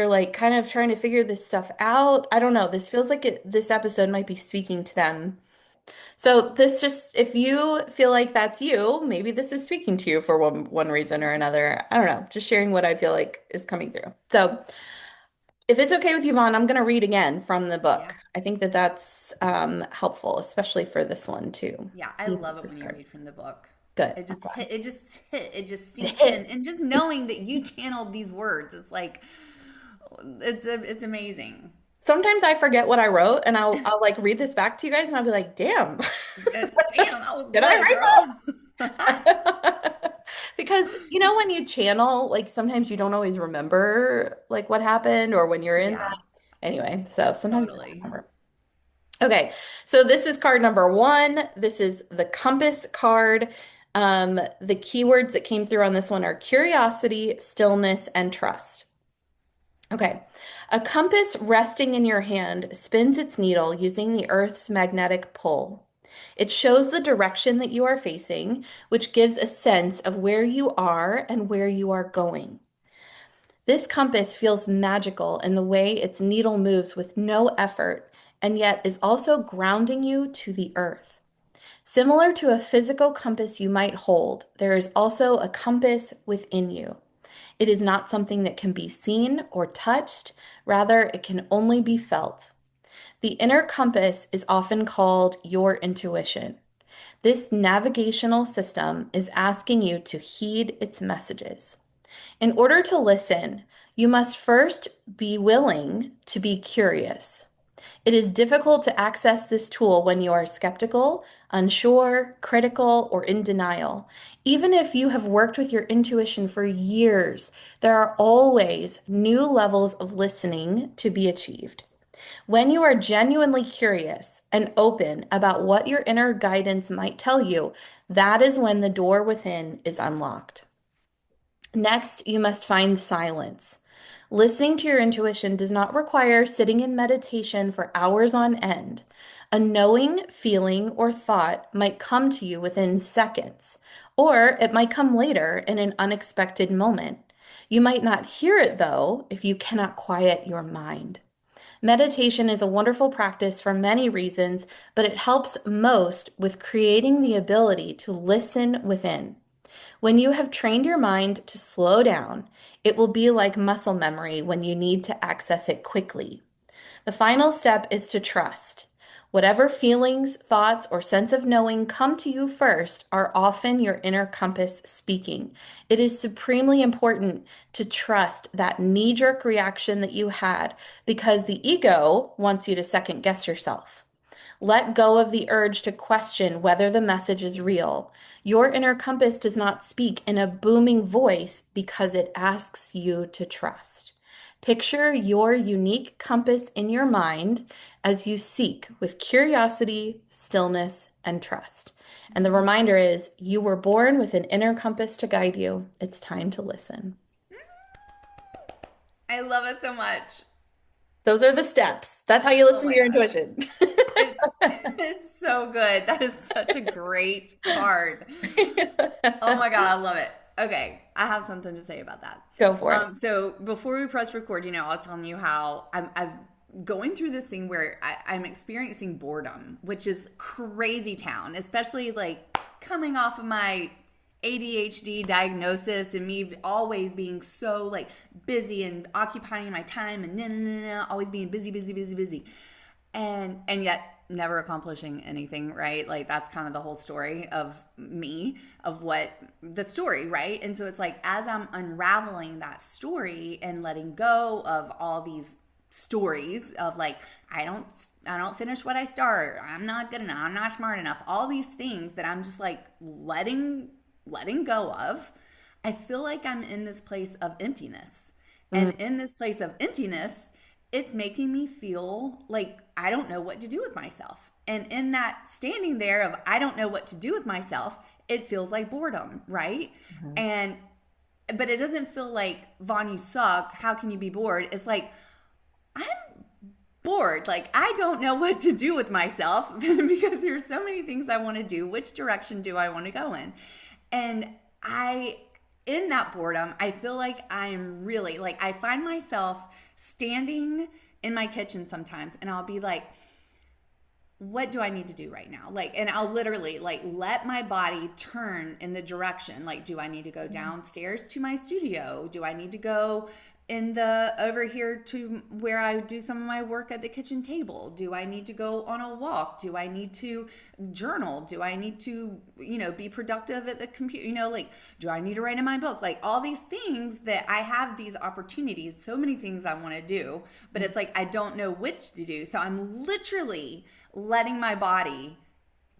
like kind of trying to figure this stuff out. I don't know. This feels like this episode might be speaking to them. So this just, if you feel like that's you, maybe this is speaking to you for one reason or another. I don't know, just sharing what I feel like is coming through. So if it's okay with you, Vaughn, I'm going to read again from the Yeah. book. I think that that's helpful, especially for this one too. Yeah, I The love it first when you card. read from the book. Good. It I'm just glad. hit, it just It sinks in. And hits. just knowing that you channeled these words, it's like it's amazing. Sometimes I forget what I wrote, and I'll like read this back to you guys, and I'll be like, "Damn, Damn, that was did I good, write girl. that?" Because when you channel, like sometimes you don't always remember like what happened or when you're in Yeah, that. Anyway, so sometimes I don't totally. remember. Okay, so this is card number one. This is the compass card. The keywords that came through on this one are curiosity, stillness, and trust. Okay. A compass resting in your hand spins its needle using the Earth's magnetic pull. It shows the direction that you are facing, which gives a sense of where you are and where you are going. This compass feels magical in the way its needle moves with no effort and yet is also grounding you to the earth. Similar to a physical compass you might hold, there is also a compass within you. It is not something that can be seen or touched, rather, it can only be felt. The inner compass is often called your intuition. This navigational system is asking you to heed its messages. In order to listen, you must first be willing to be curious. It is difficult to access this tool when you are skeptical, unsure, critical, or in denial. Even if you have worked with your intuition for years, there are always new levels of listening to be achieved. When you are genuinely curious and open about what your inner guidance might tell you, that is when the door within is unlocked. Next, you must find silence. Listening to your intuition does not require sitting in meditation for hours on end. A knowing, feeling, or thought might come to you within seconds, or it might come later in an unexpected moment. You might not hear it though if you cannot quiet your mind. Meditation is a wonderful practice for many reasons, but it helps most with creating the ability to listen within. When you have trained your mind to slow down, it will be like muscle memory when you need to access it quickly. The final step is to trust. Whatever feelings, thoughts, or sense of knowing come to you first are often your inner compass speaking. It is supremely important to trust that knee-jerk reaction that you had because the ego wants you to second guess yourself. Let go of the urge to question whether the message is real. Your inner compass does not speak in a booming voice because it asks you to trust. Picture your unique compass in your mind as you seek with curiosity, stillness, and trust. And the reminder is you were born with an inner compass to guide you. It's time to listen. I love it so much. Those are the steps. That's how you Oh listen to my your gosh. intuition. It's so good. That is such a great card. Oh my God, I love it. Okay, I have something to say about that. Go for it. So before we press record, I was telling you how I'm going through this thing where I'm experiencing boredom, which is crazy town, especially like coming off of my ADHD diagnosis and me always being so like busy and occupying my time and always being busy, busy, busy, busy, and yet never accomplishing anything, right? Like that's kind of the whole story of me, of what the story, right? And so it's like as I'm unraveling that story and letting go of all these stories of like I don't finish what I start, I'm not good enough, I'm not smart enough, all these things that I'm just like letting go of, I feel like I'm in this place of emptiness. Mm, And in this place of emptiness, it's making me feel like I don't know what to do with myself. And in that standing there of I don't know what to do with myself, it feels like boredom, right? mhm. And but it doesn't feel like Vaughn, you suck. How can you be bored? It's like I'm bored. Like I don't know what to do with myself because there's so many things I want to do. Which direction do I want to go in? And I in that boredom, I feel like I'm really like I find myself standing in my kitchen sometimes and I'll be like, what do I need to do right now? Like, and I'll literally like let my body turn in the direction. Like, do I need to go downstairs to my studio? Do I need to go in the over here to where I do some of my work at the kitchen table? Do I need to go on a walk? Do I need to journal? Do I need to, be productive at the computer? Like, do I need to write in my book? Like all these things that I have these opportunities, so many things I want to do, but it's like I don't know which to do. So I'm literally letting my body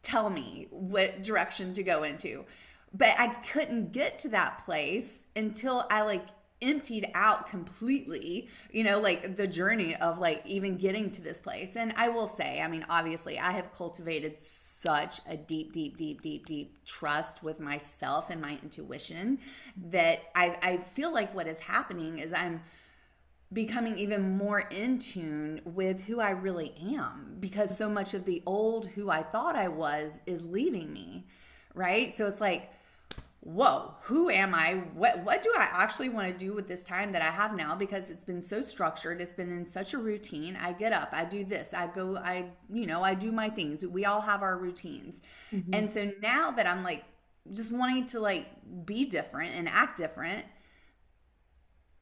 tell me what direction to go into. But I couldn't get to that place until I like emptied out completely, like the journey of like even getting to this place. And I will say, I mean, obviously, I have cultivated such a deep, deep, deep, deep, deep trust with myself and my intuition that I feel like what is happening is I'm becoming even more in tune with who I really am because so much of the old who I thought I was is leaving me, right? So it's like, whoa, who am I? What do I actually want to do with this time that I have now? Because it's been so structured, it's been in such a routine. I get up, I do this, I go, I do my things. We all have our routines. Mhm. And so now that I'm like just wanting to like be different and act different,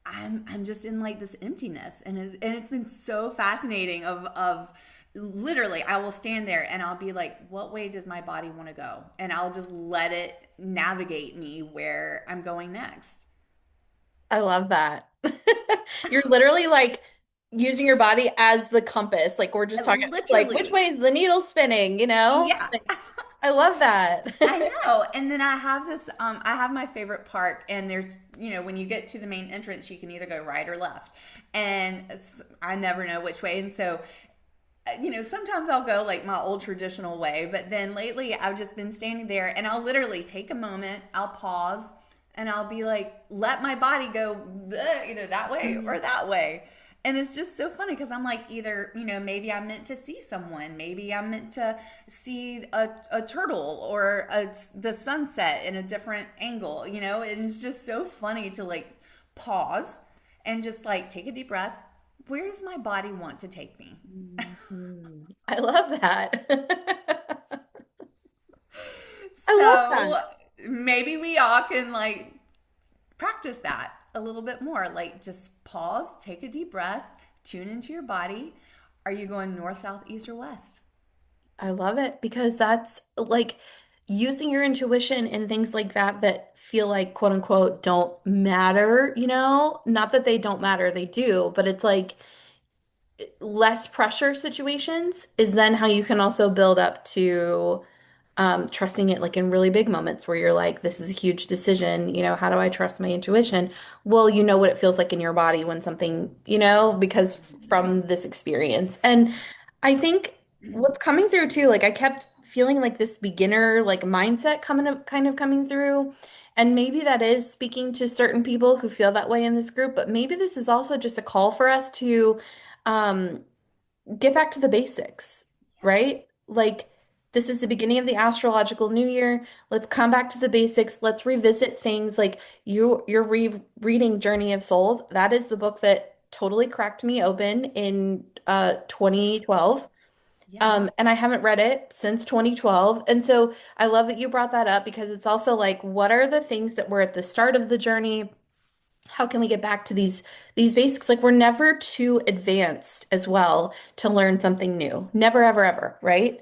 I'm just in like this emptiness, and it's been so fascinating of literally I will stand there and I'll be like, what way does my body want to go? And I'll just let it navigate me where I'm going next. I love that. You're literally like using your body as the compass. Like we're just talking like which Literally. way is the needle spinning, you know? Yeah. Like, I love that. I know. And then I have this I have my favorite park, and there's, when you get to the main entrance, you can either go right or left. And I never know which way. And so sometimes I'll go like my old traditional way, but then lately I've just been standing there and I'll literally take a moment, I'll pause, and I'll be like, let my body go, that way or that way. And it's just so funny because I'm like, either, maybe I'm meant to see someone, maybe I'm meant to see a turtle or the sunset in a different angle, and it's just so funny to like pause and just like take a deep breath. Where does my body want to take me? Mhm. I love that. I love So that. maybe we all can like practice that a little bit more. Like just pause, take a deep breath, tune into your body. Are you going north, south, east, or west? I love it because that's like using your intuition and things like that that feel like quote unquote don't matter, you know? Not that they don't matter, they do, but it's like less pressure situations is then how you can also build up to trusting it like in really big moments where you're like, this is a huge decision. You know, how do I trust my intuition? Well, you know what it feels like in your body when something, you know, because from this experience. And I think what's coming through too, like I kept feeling like this beginner like mindset coming up, kind of coming through. And maybe that is speaking to certain people who feel that way in this group, but maybe this is also just a call for us to um, get back to the basics, right? Like this is the beginning of the astrological new year. Let's come back to the basics. Let's revisit things like you're rereading Journey of Souls. That is the book that totally cracked me open in 2012. Yeah. And I haven't read it since 2012. And so I love that you brought that up because it's also like, what are the things that were at the start of the journey? How can we get back to these basics? Like we're never too advanced as well to learn something new. Never, ever, ever, right?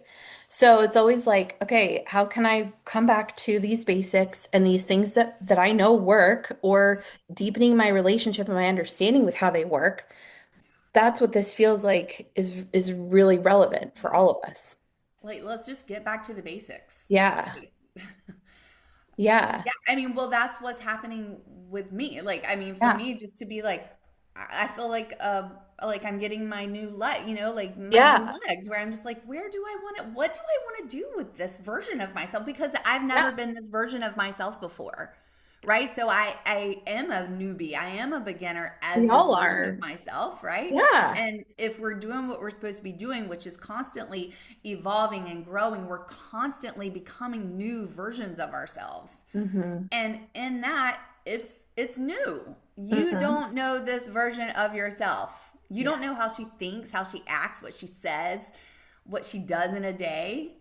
So it's always like, okay, how can I come back to these basics and these things that I know work or deepening my relationship and my understanding with how they work? That's what this feels like is really relevant for all of us. Like, let's just get back to the basics. Yeah. Yeah. Yeah, I mean, well, that's what's happening with me. Like, I mean, for Yeah. me, just to be like, I feel like I'm getting my new leg, like my new Yeah. legs, where I'm just like, where do I want to, what do I want to do with this version of myself? Because I've never Yeah. been this version of myself before, right? So I am a newbie, I am a beginner We as this all version of are. myself, right? Yeah. And if we're doing what we're supposed to be doing, which is constantly evolving and growing, we're constantly becoming new versions of ourselves. Hmm. And in that, it's new. You Hmm. don't know this version of yourself. You Yeah. don't know how she thinks, how she acts, what she says, what she does in a day,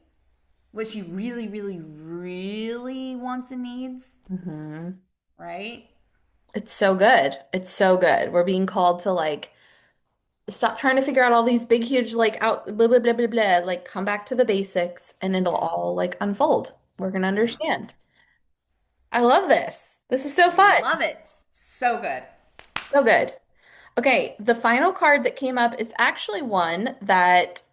what she really, really, really wants and needs, Hmm. right? It's so good. It's so good. We're being called to like stop trying to figure out all these big, huge, like out blah blah blah blah blah. Like come back to the basics and it'll Yeah, all like unfold. We're gonna yeah. understand. I love this. This is so fun. Love it. So good. So good. Okay, the final card that came up is actually one that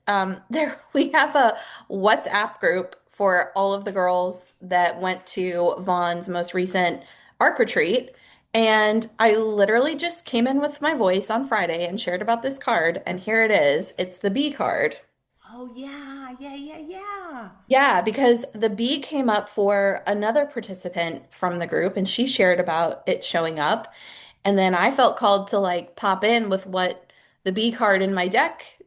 there we have a WhatsApp group for all of the girls that went to Vaughn's most recent ARC retreat. And I literally just came in with my voice on Friday and shared about this card, and here it is. It's the B card. Oh, yeah, yeah, yeah, yeah. Yeah, because the B came up for another participant from the group, and she shared about it showing up. And then I felt called to like pop in with what the B card in my deck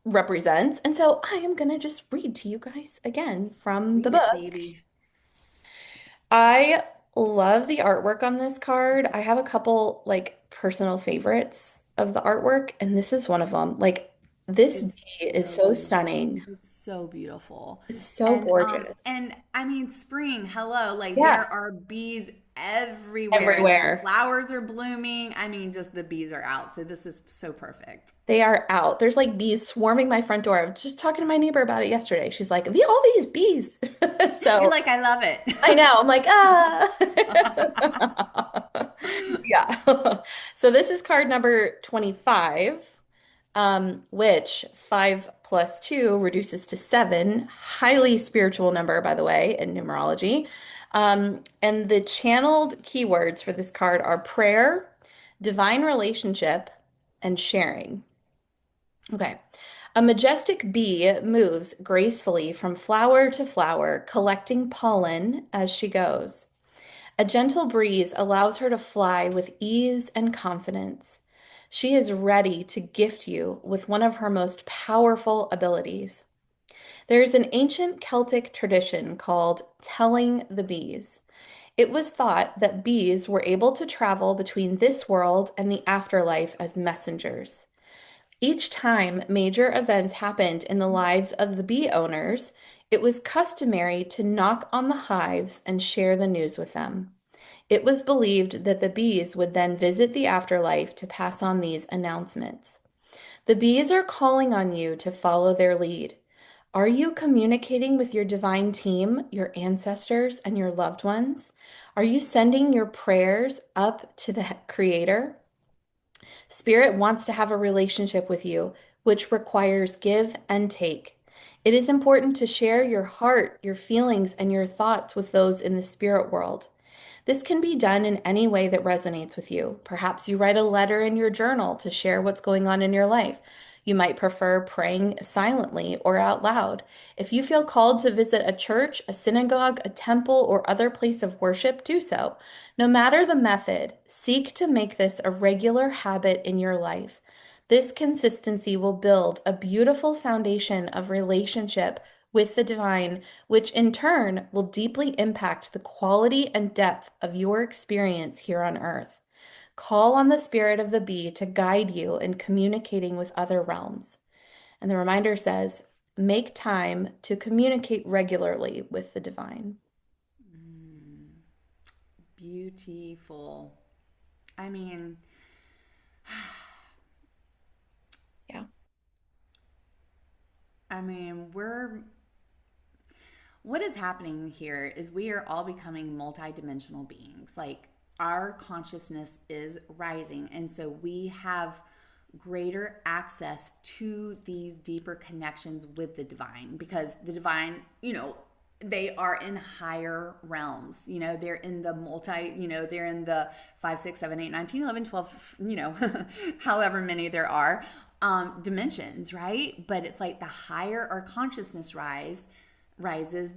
represents. And so I am going to just read to you guys again from the Read it, book. baby. I love the artwork on this card. I have a couple like personal favorites of the artwork, and this is one of them. Like this B It's is so so beautiful. stunning. It's so beautiful. It's so And gorgeous. I mean spring, hello. Like there Yeah, are bees everywhere. The everywhere. flowers are blooming. I mean just the bees are out. So this is so perfect. They are out. There's like bees swarming my front door. I was just talking to my neighbor about it yesterday. She's like, all these bees. You're So like, I love I it. know. I'm like, yeah. So this is card number 25, which 5 plus 2 reduces to 7. Highly spiritual number, by the way, in numerology. And the channeled keywords for this card are prayer, divine relationship, and sharing. Okay. A majestic bee moves gracefully from flower to flower, collecting pollen as she goes. A gentle breeze allows her to fly with ease and confidence. She is ready to gift you with one of her most powerful abilities. There is an ancient Celtic tradition called telling the bees. It was thought that bees were able to travel between this world and the afterlife as messengers. Each time major events happened in the lives of the bee owners, It was customary to knock on the hives and share the news with them. It was believed that the bees would then visit the afterlife to pass on these announcements. The bees are calling on you to follow their lead. Are you communicating with your divine team, your ancestors, and your loved ones? Are you sending your prayers up to the Creator? Spirit wants to have a relationship with you, which requires give and take. It is important to share your heart, your feelings, and your thoughts with those in the spirit world. This can be done in any way that resonates with you. Perhaps you write a letter in your journal to share what's going on in your life. You might prefer praying silently or out loud. If you feel called to visit a church, a synagogue, a temple, or other place of worship, do so. No matter the method, seek to make this a regular habit in your life. This consistency will build a beautiful foundation of relationship with the divine, which in turn will deeply impact the quality and depth of your experience here on earth. Call on the spirit of the bee to guide you in communicating with other realms. And the reminder says, make time to communicate regularly with the divine. Mm, beautiful. I mean, Yeah. we're what is happening here is we are all becoming multidimensional beings. Like our consciousness is rising. And so we have greater access to these deeper connections with the divine because the divine, they are in higher realms. They're in the they're in the 5, 6, 7, 8, 9, 10, 11, 12, however many there are dimensions, right? But it's like the higher our consciousness rises,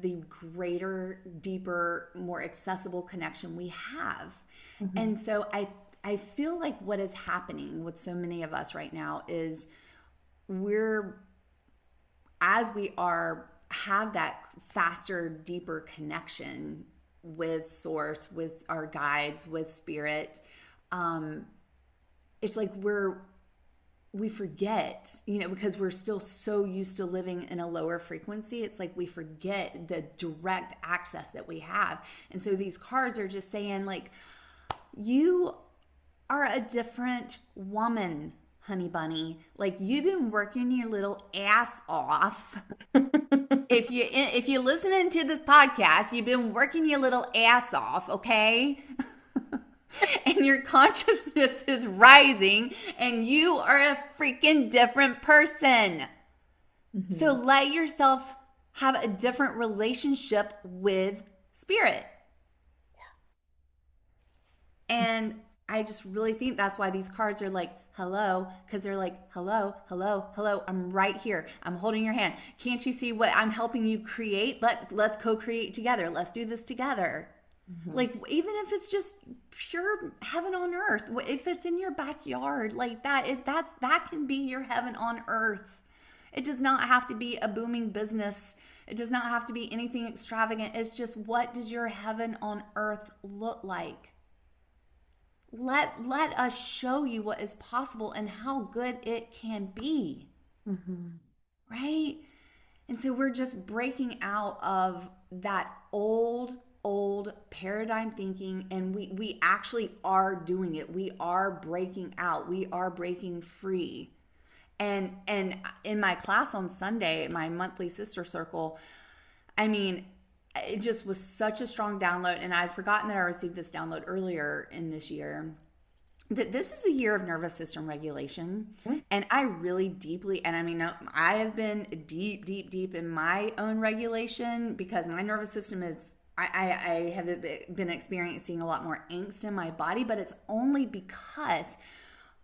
the greater, deeper, more accessible connection we have. Mhm. And so I feel like what is happening with so many of us right now is we're as we are have that faster, deeper connection with source, with our guides, with spirit. Um, it's like we forget, because we're still so used to living in a lower frequency. It's like we forget the direct access that we have. And so these cards are just saying, like, you are a different woman, honey bunny. Like, you've been working your little ass off. If you're listening to this podcast, you've been working your little ass off, okay? And your consciousness is rising and you are a freaking different person. So Mhm. let yourself have a different relationship with spirit. And I just really think that's why these cards are like, hello, because they're like, hello, hello, hello. I'm right here. I'm holding your hand. Can't you see what I'm helping you create? Let's co-create together. Let's do this together. Mhm. Like, even if it's just pure heaven on earth, if it's in your backyard, like that can be your heaven on earth. It does not have to be a booming business. It does not have to be anything extravagant. It's just, what does your heaven on earth look like? Let us show you what is possible and how good it can be, Mhm. right? And so we're just breaking out of that old paradigm thinking, and we actually are doing it. We are breaking out. We are breaking free. And in my class on Sunday, my monthly sister circle, I mean, it just was such a strong download, and I'd forgotten that I received this download earlier in this year, that this is the year of nervous system regulation. Mhm. And I really deeply, and I mean, I have been deep in my own regulation because my nervous system is, I have been experiencing a lot more angst in my body, but it's only because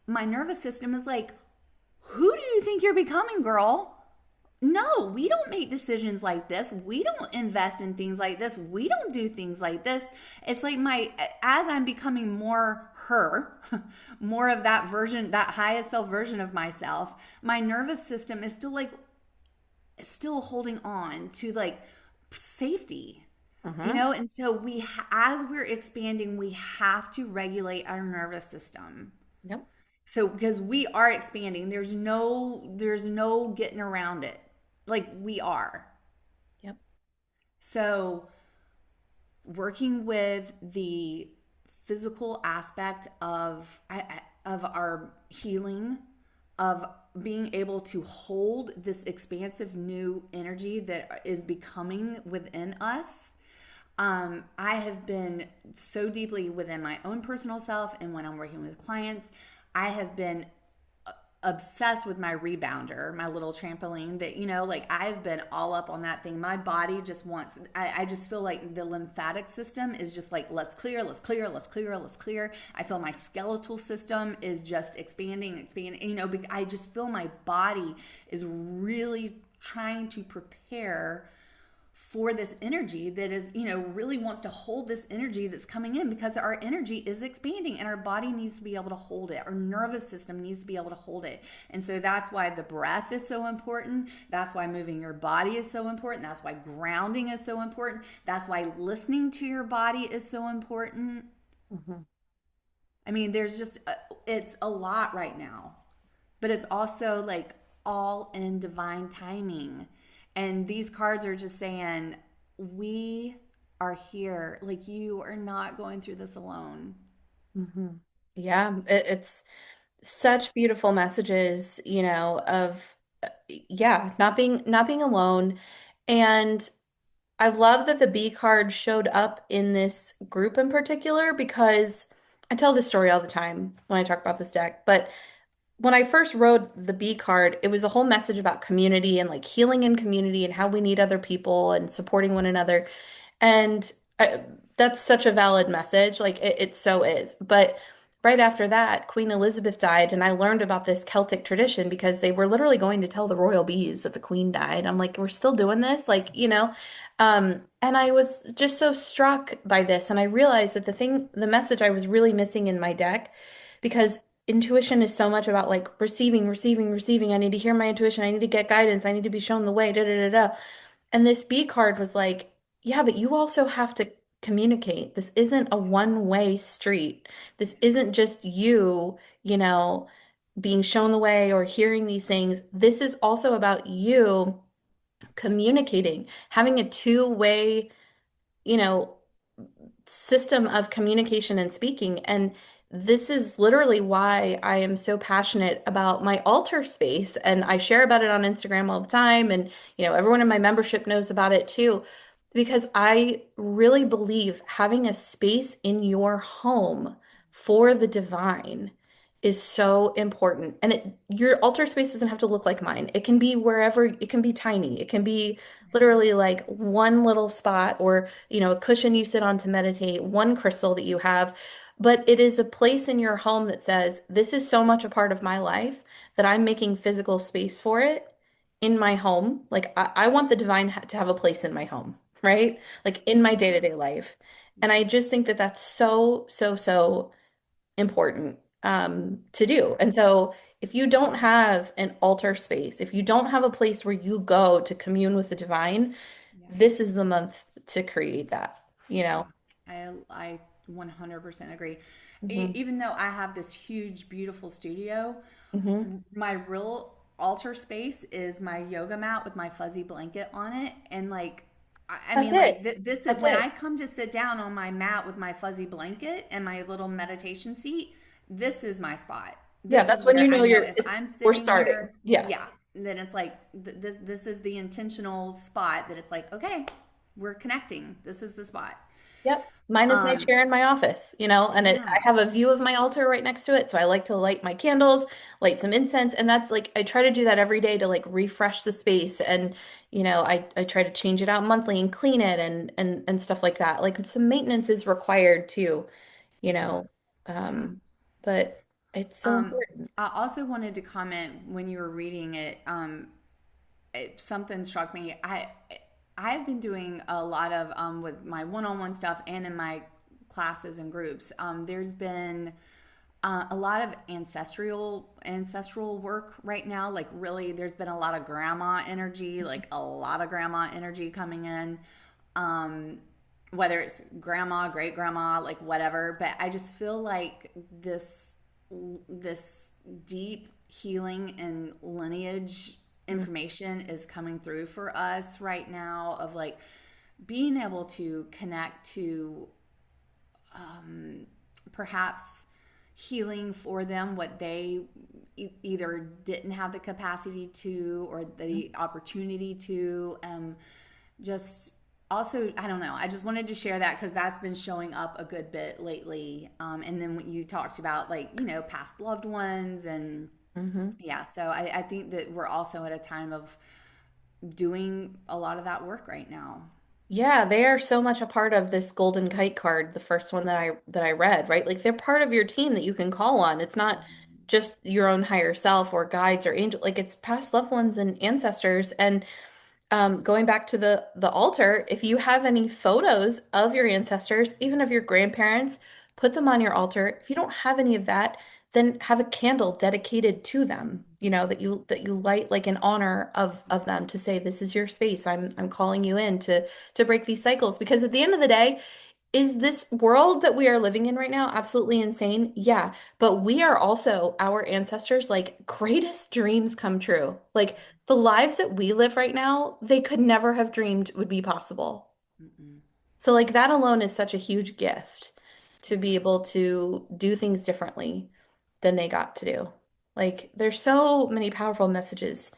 my nervous system is like, who do you think you're becoming, girl? No, we don't make decisions like this. We don't invest in things like this. We don't do things like this. It's like as I'm becoming more her, more of that version, that highest self version of myself, my nervous system is still like, still holding on to like safety, Mhm. And so as we're expanding, we have to regulate our nervous system. Yep. So because we are expanding, there's no getting around it. Like, we are. So, working with the physical aspect of our healing, of being able to hold this expansive new energy that is becoming within us. I have been so deeply within my own personal self, and when I'm working with clients, I have been obsessed with my rebounder, my little trampoline that, like I've been all up on that thing. My body just wants, I just feel like the lymphatic system is just like, let's clear, let's clear, let's clear, let's clear. I feel my skeletal system is just expanding, expanding. I just feel my body is really trying to prepare for this energy that is, really wants to hold this energy that's coming in, because our energy is expanding and our body needs to be able to hold it. Our nervous system needs to be able to hold it. And so that's why the breath is so important. That's why moving your body is so important. That's why grounding is so important. That's why listening to your body is so important. Mhm. I mean, it's a lot right now, but it's also like all in divine timing. And these cards are just saying, we are here. Like, you are not going through this alone. Mhm. Yeah, it's such beautiful messages, of yeah, not being alone. And I love that the B card showed up in this group in particular because I tell this story all the time when I talk about this deck, but when I first wrote the B card, it was a whole message about community and like healing in community and how we need other people and supporting one another. And that's such a valid message. Like it so is. But right after that, Queen Elizabeth died, and I learned about this Celtic tradition because they were literally going to tell the royal bees that the queen died. I'm like, we're still doing this? And I was just so struck by this. And I realized that the message I was really missing in my deck, because intuition is so much about like receiving, receiving, receiving. I need to hear my intuition. I need to get guidance. I need to be shown the way. Da da da da. And this B card was like, yeah, but you also have to communicate. This isn't a one-way street. This isn't just you, being shown the way or hearing these things. This is also about you communicating, having a two-way, you know, system of communication and speaking. And this is literally why I am so passionate about my altar space. And I share about it on Instagram all the time. And, everyone in my membership knows about it too, because I really believe having a space in your home for the divine is so important. And your altar space doesn't have to look like mine. It can be wherever, it can be tiny. It can be literally like one little spot, or a cushion you sit on to meditate, one crystal that you have. But it is a place in your home that says, this is so much a part of my life that I'm making physical space for it in my home. Like, I want the divine to have a place in my home, right? Like in my Yeah. day-to-day life. And I Yeah. just think that that's so, so, so important to do. Yeah. And so if you don't have an altar space, if you don't have a place where you go to commune with the divine, Yeah. this is the month to create that, you Yeah, know? I 100% agree. Hmm. Even though I have this huge, beautiful studio, Hmm. my real altar space is my yoga mat with my fuzzy blanket on it. And like, I That's mean, it. like this is That's when I it. come to sit down on my mat with my fuzzy blanket and my little meditation seat. This is my spot. Yeah, This is that's when where you I know know if it's I'm we're sitting starting. here, Yeah. yeah, then it's like this is the intentional spot that it's like, okay, we're connecting. This is the spot. Yep. Mine is my Um, chair in my office, and I yeah, have a view of my altar right next to it. So I like to light my candles, light some incense. And that's like, I try to do that every day to like refresh the space. And, I try to change it out monthly and clean it and stuff like that. Like some maintenance is required too, you yeah, know, yeah. um, but it's so Um, important. I also wanted to comment when you were reading it. Something struck me. I've been doing a lot of with my one-on-one stuff and in my classes and groups. There's been a lot of ancestral work right now. Like really, there's been a lot of grandma energy, like a lot of grandma energy coming in. Um, whether it's grandma, great grandma, like whatever. But I just feel like this deep healing and lineage information is coming through for us right now of like being able to connect to perhaps healing for them what they either didn't have the capacity to or the opportunity to. Just also, I don't know, I just wanted to share that because that's been showing up a good bit lately. And then what you talked about, like, past loved ones, and Mm-hmm. yeah, so I think that we're also at a time of doing a lot of that work right now. Yeah, they are so much a part of this golden kite card, the first one that I read, right? Like they're part of your team that you can call on. It's not just your own higher self or guides or angel, like it's past loved ones and ancestors. And going back to the altar, if you have any photos of your ancestors, even of your grandparents, put them on your altar. If you don't have any of that, then have a candle dedicated to them, that you light like in honor of them to say, this is your space. I'm calling you in to break these cycles. Because at the end of the day, is this world that we are living in right now absolutely insane? Yeah, but we are also our ancestors' like greatest dreams come true. Like the lives that we live right now, they could never have dreamed would be possible. Mm-mm. So like that alone is such a huge gift to be Yeah. able to do things differently than they got to do. Like there's so many powerful messages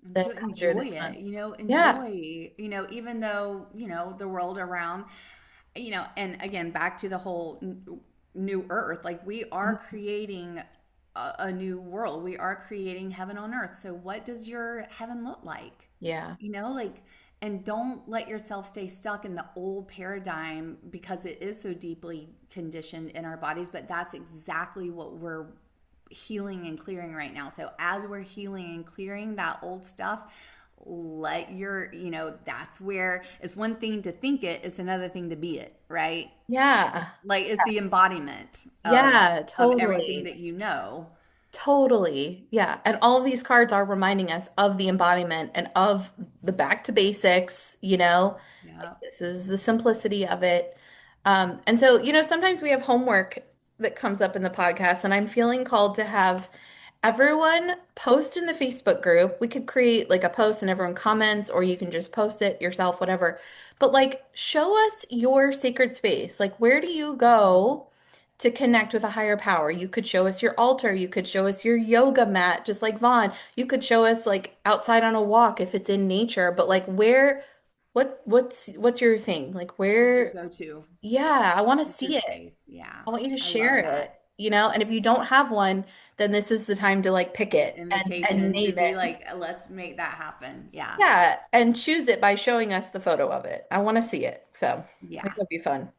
And that to come through enjoy this it, month. Yeah. enjoy, even though, the world around, and again, back to the whole new earth, like we are creating a new world. We are creating heaven on earth. So what does your heaven look like? Yeah. Like, and don't let yourself stay stuck in the old paradigm because it is so deeply conditioned in our bodies, but that's exactly what we're healing and clearing right now. So as we're healing and clearing that old stuff, let your, that's where it's one thing to think it, it's another thing to be it, right? Yeah. Like it's the embodiment Yeah, of everything totally. that you know. Totally. Yeah. And all of these cards are reminding us of the embodiment and of the back to basics, Yeah. this is the simplicity of it. And so, sometimes we have homework that comes up in the podcast, and I'm feeling called to have everyone post in the Facebook group. We could create like a post and everyone comments, or you can just post it yourself, whatever. But like, show us your sacred space. Like, where do you go to connect with a higher power? You could show us your altar. You could show us your yoga mat, just like Vaughn. You could show us like outside on a walk if it's in nature. But like, what's your thing? Like, What's your where? go-to? Yeah, I want to What's your see it. space? Yeah. I want you to I share love it, that. And if you don't have one, then this is the time to like pick The it and invitation to name be it. like, let's make that happen. Yeah. Yeah, and choose it by showing us the photo of it. I want to see it. So I think Yeah. that'd be fun.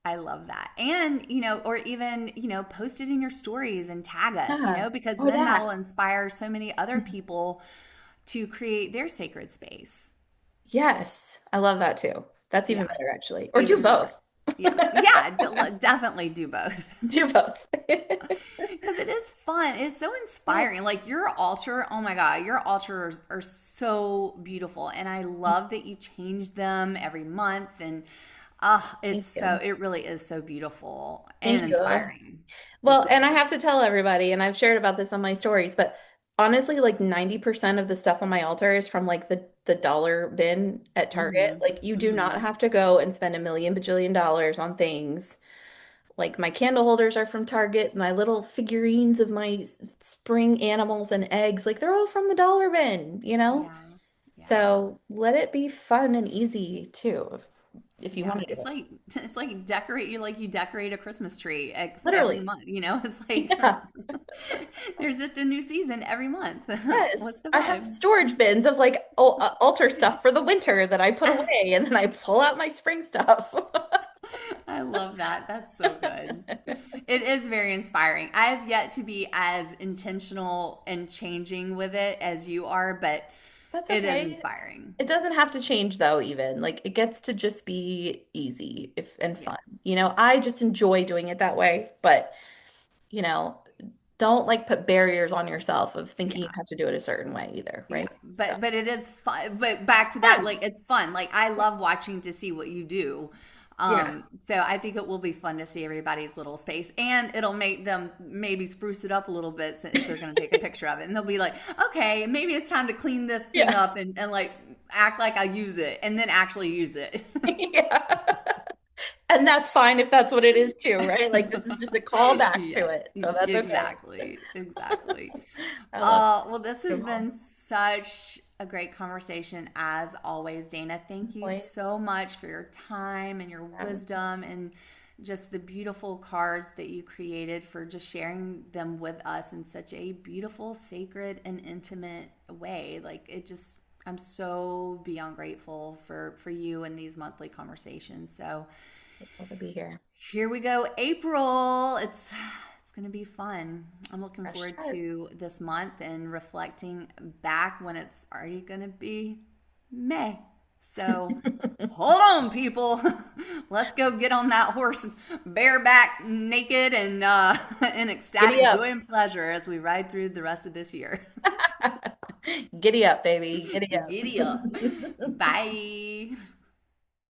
I love that. And, or even, post it in your stories and tag us, Yeah. because Oh, then that. that'll inspire so many other people to create their sacred space. Yes. I love that too. That's even Yeah. better, actually. Or do Even better. both. Yeah. Yeah. Definitely do both. Do both. Because it is fun. It's so Yeah. inspiring. Like your altar, oh my God, your altars are so beautiful. And I love that you change them every month. And Thank you. it really is so beautiful and Thank you. inspiring to Well, and I see. have to tell everybody, and I've shared about this on my stories, but honestly, like 90% of the stuff on my altar is from like the dollar bin at Target. Mm-hmm. Like you do not Mm-hmm. have to go and spend a million bajillion dollars on things. Like my candle holders are from Target, my little figurines of my spring animals and eggs, like they're all from the dollar bin? Yeah. Yeah. So let it be fun and easy too, if you want Yeah, to do it's it. like you decorate a Christmas tree every Literally. month, It's like Yeah. there's just a new season every month. Yes, What's the I have vibe? storage bins of like altar stuff for the winter that I put away, and then I pull out my spring stuff. I love that. That's so good. It is very inspiring. I have yet to be as intentional and changing with it as you are, but That's it is okay. inspiring. It doesn't have to change though, even. Like it gets to just be easy if and Yeah. fun. I just enjoy doing it that way, but you know, don't like put barriers on yourself of thinking you Yeah. have to do it a certain way either, Yeah, right? So, but it is fun. But back to that, fun. like it's fun. Like I love watching to see what you do. Yeah. So I think it will be fun to see everybody's little space, and it'll make them maybe spruce it up a little bit if they're going to take a picture of it, and they'll be like, okay, maybe it's time to clean this thing Yeah. up and like act like I use it and then actually use it. Yeah. And that's fine if that's what it is too, right? Like this is just a callback to Yes, it. So that's okay. exactly. Exactly. I love Well, this has it. been such a great conversation as always, Dana. Thank you Like, so much for your time and your wisdom and just the beautiful cards that you created for just sharing them with us in such a beautiful, sacred, and intimate way. Like it just I'm so beyond grateful for you and these monthly conversations. So grateful to be here. here we go, April. It's going to be fun. I'm looking Fresh forward start. to this month and reflecting back when it's already going to be May. So hold on, people. Let's go get on that horse bareback, naked, and in Giddy ecstatic joy up. and pleasure as we ride through the rest of this year. Giddy up, baby. Giddy up. Giddy up. Bye.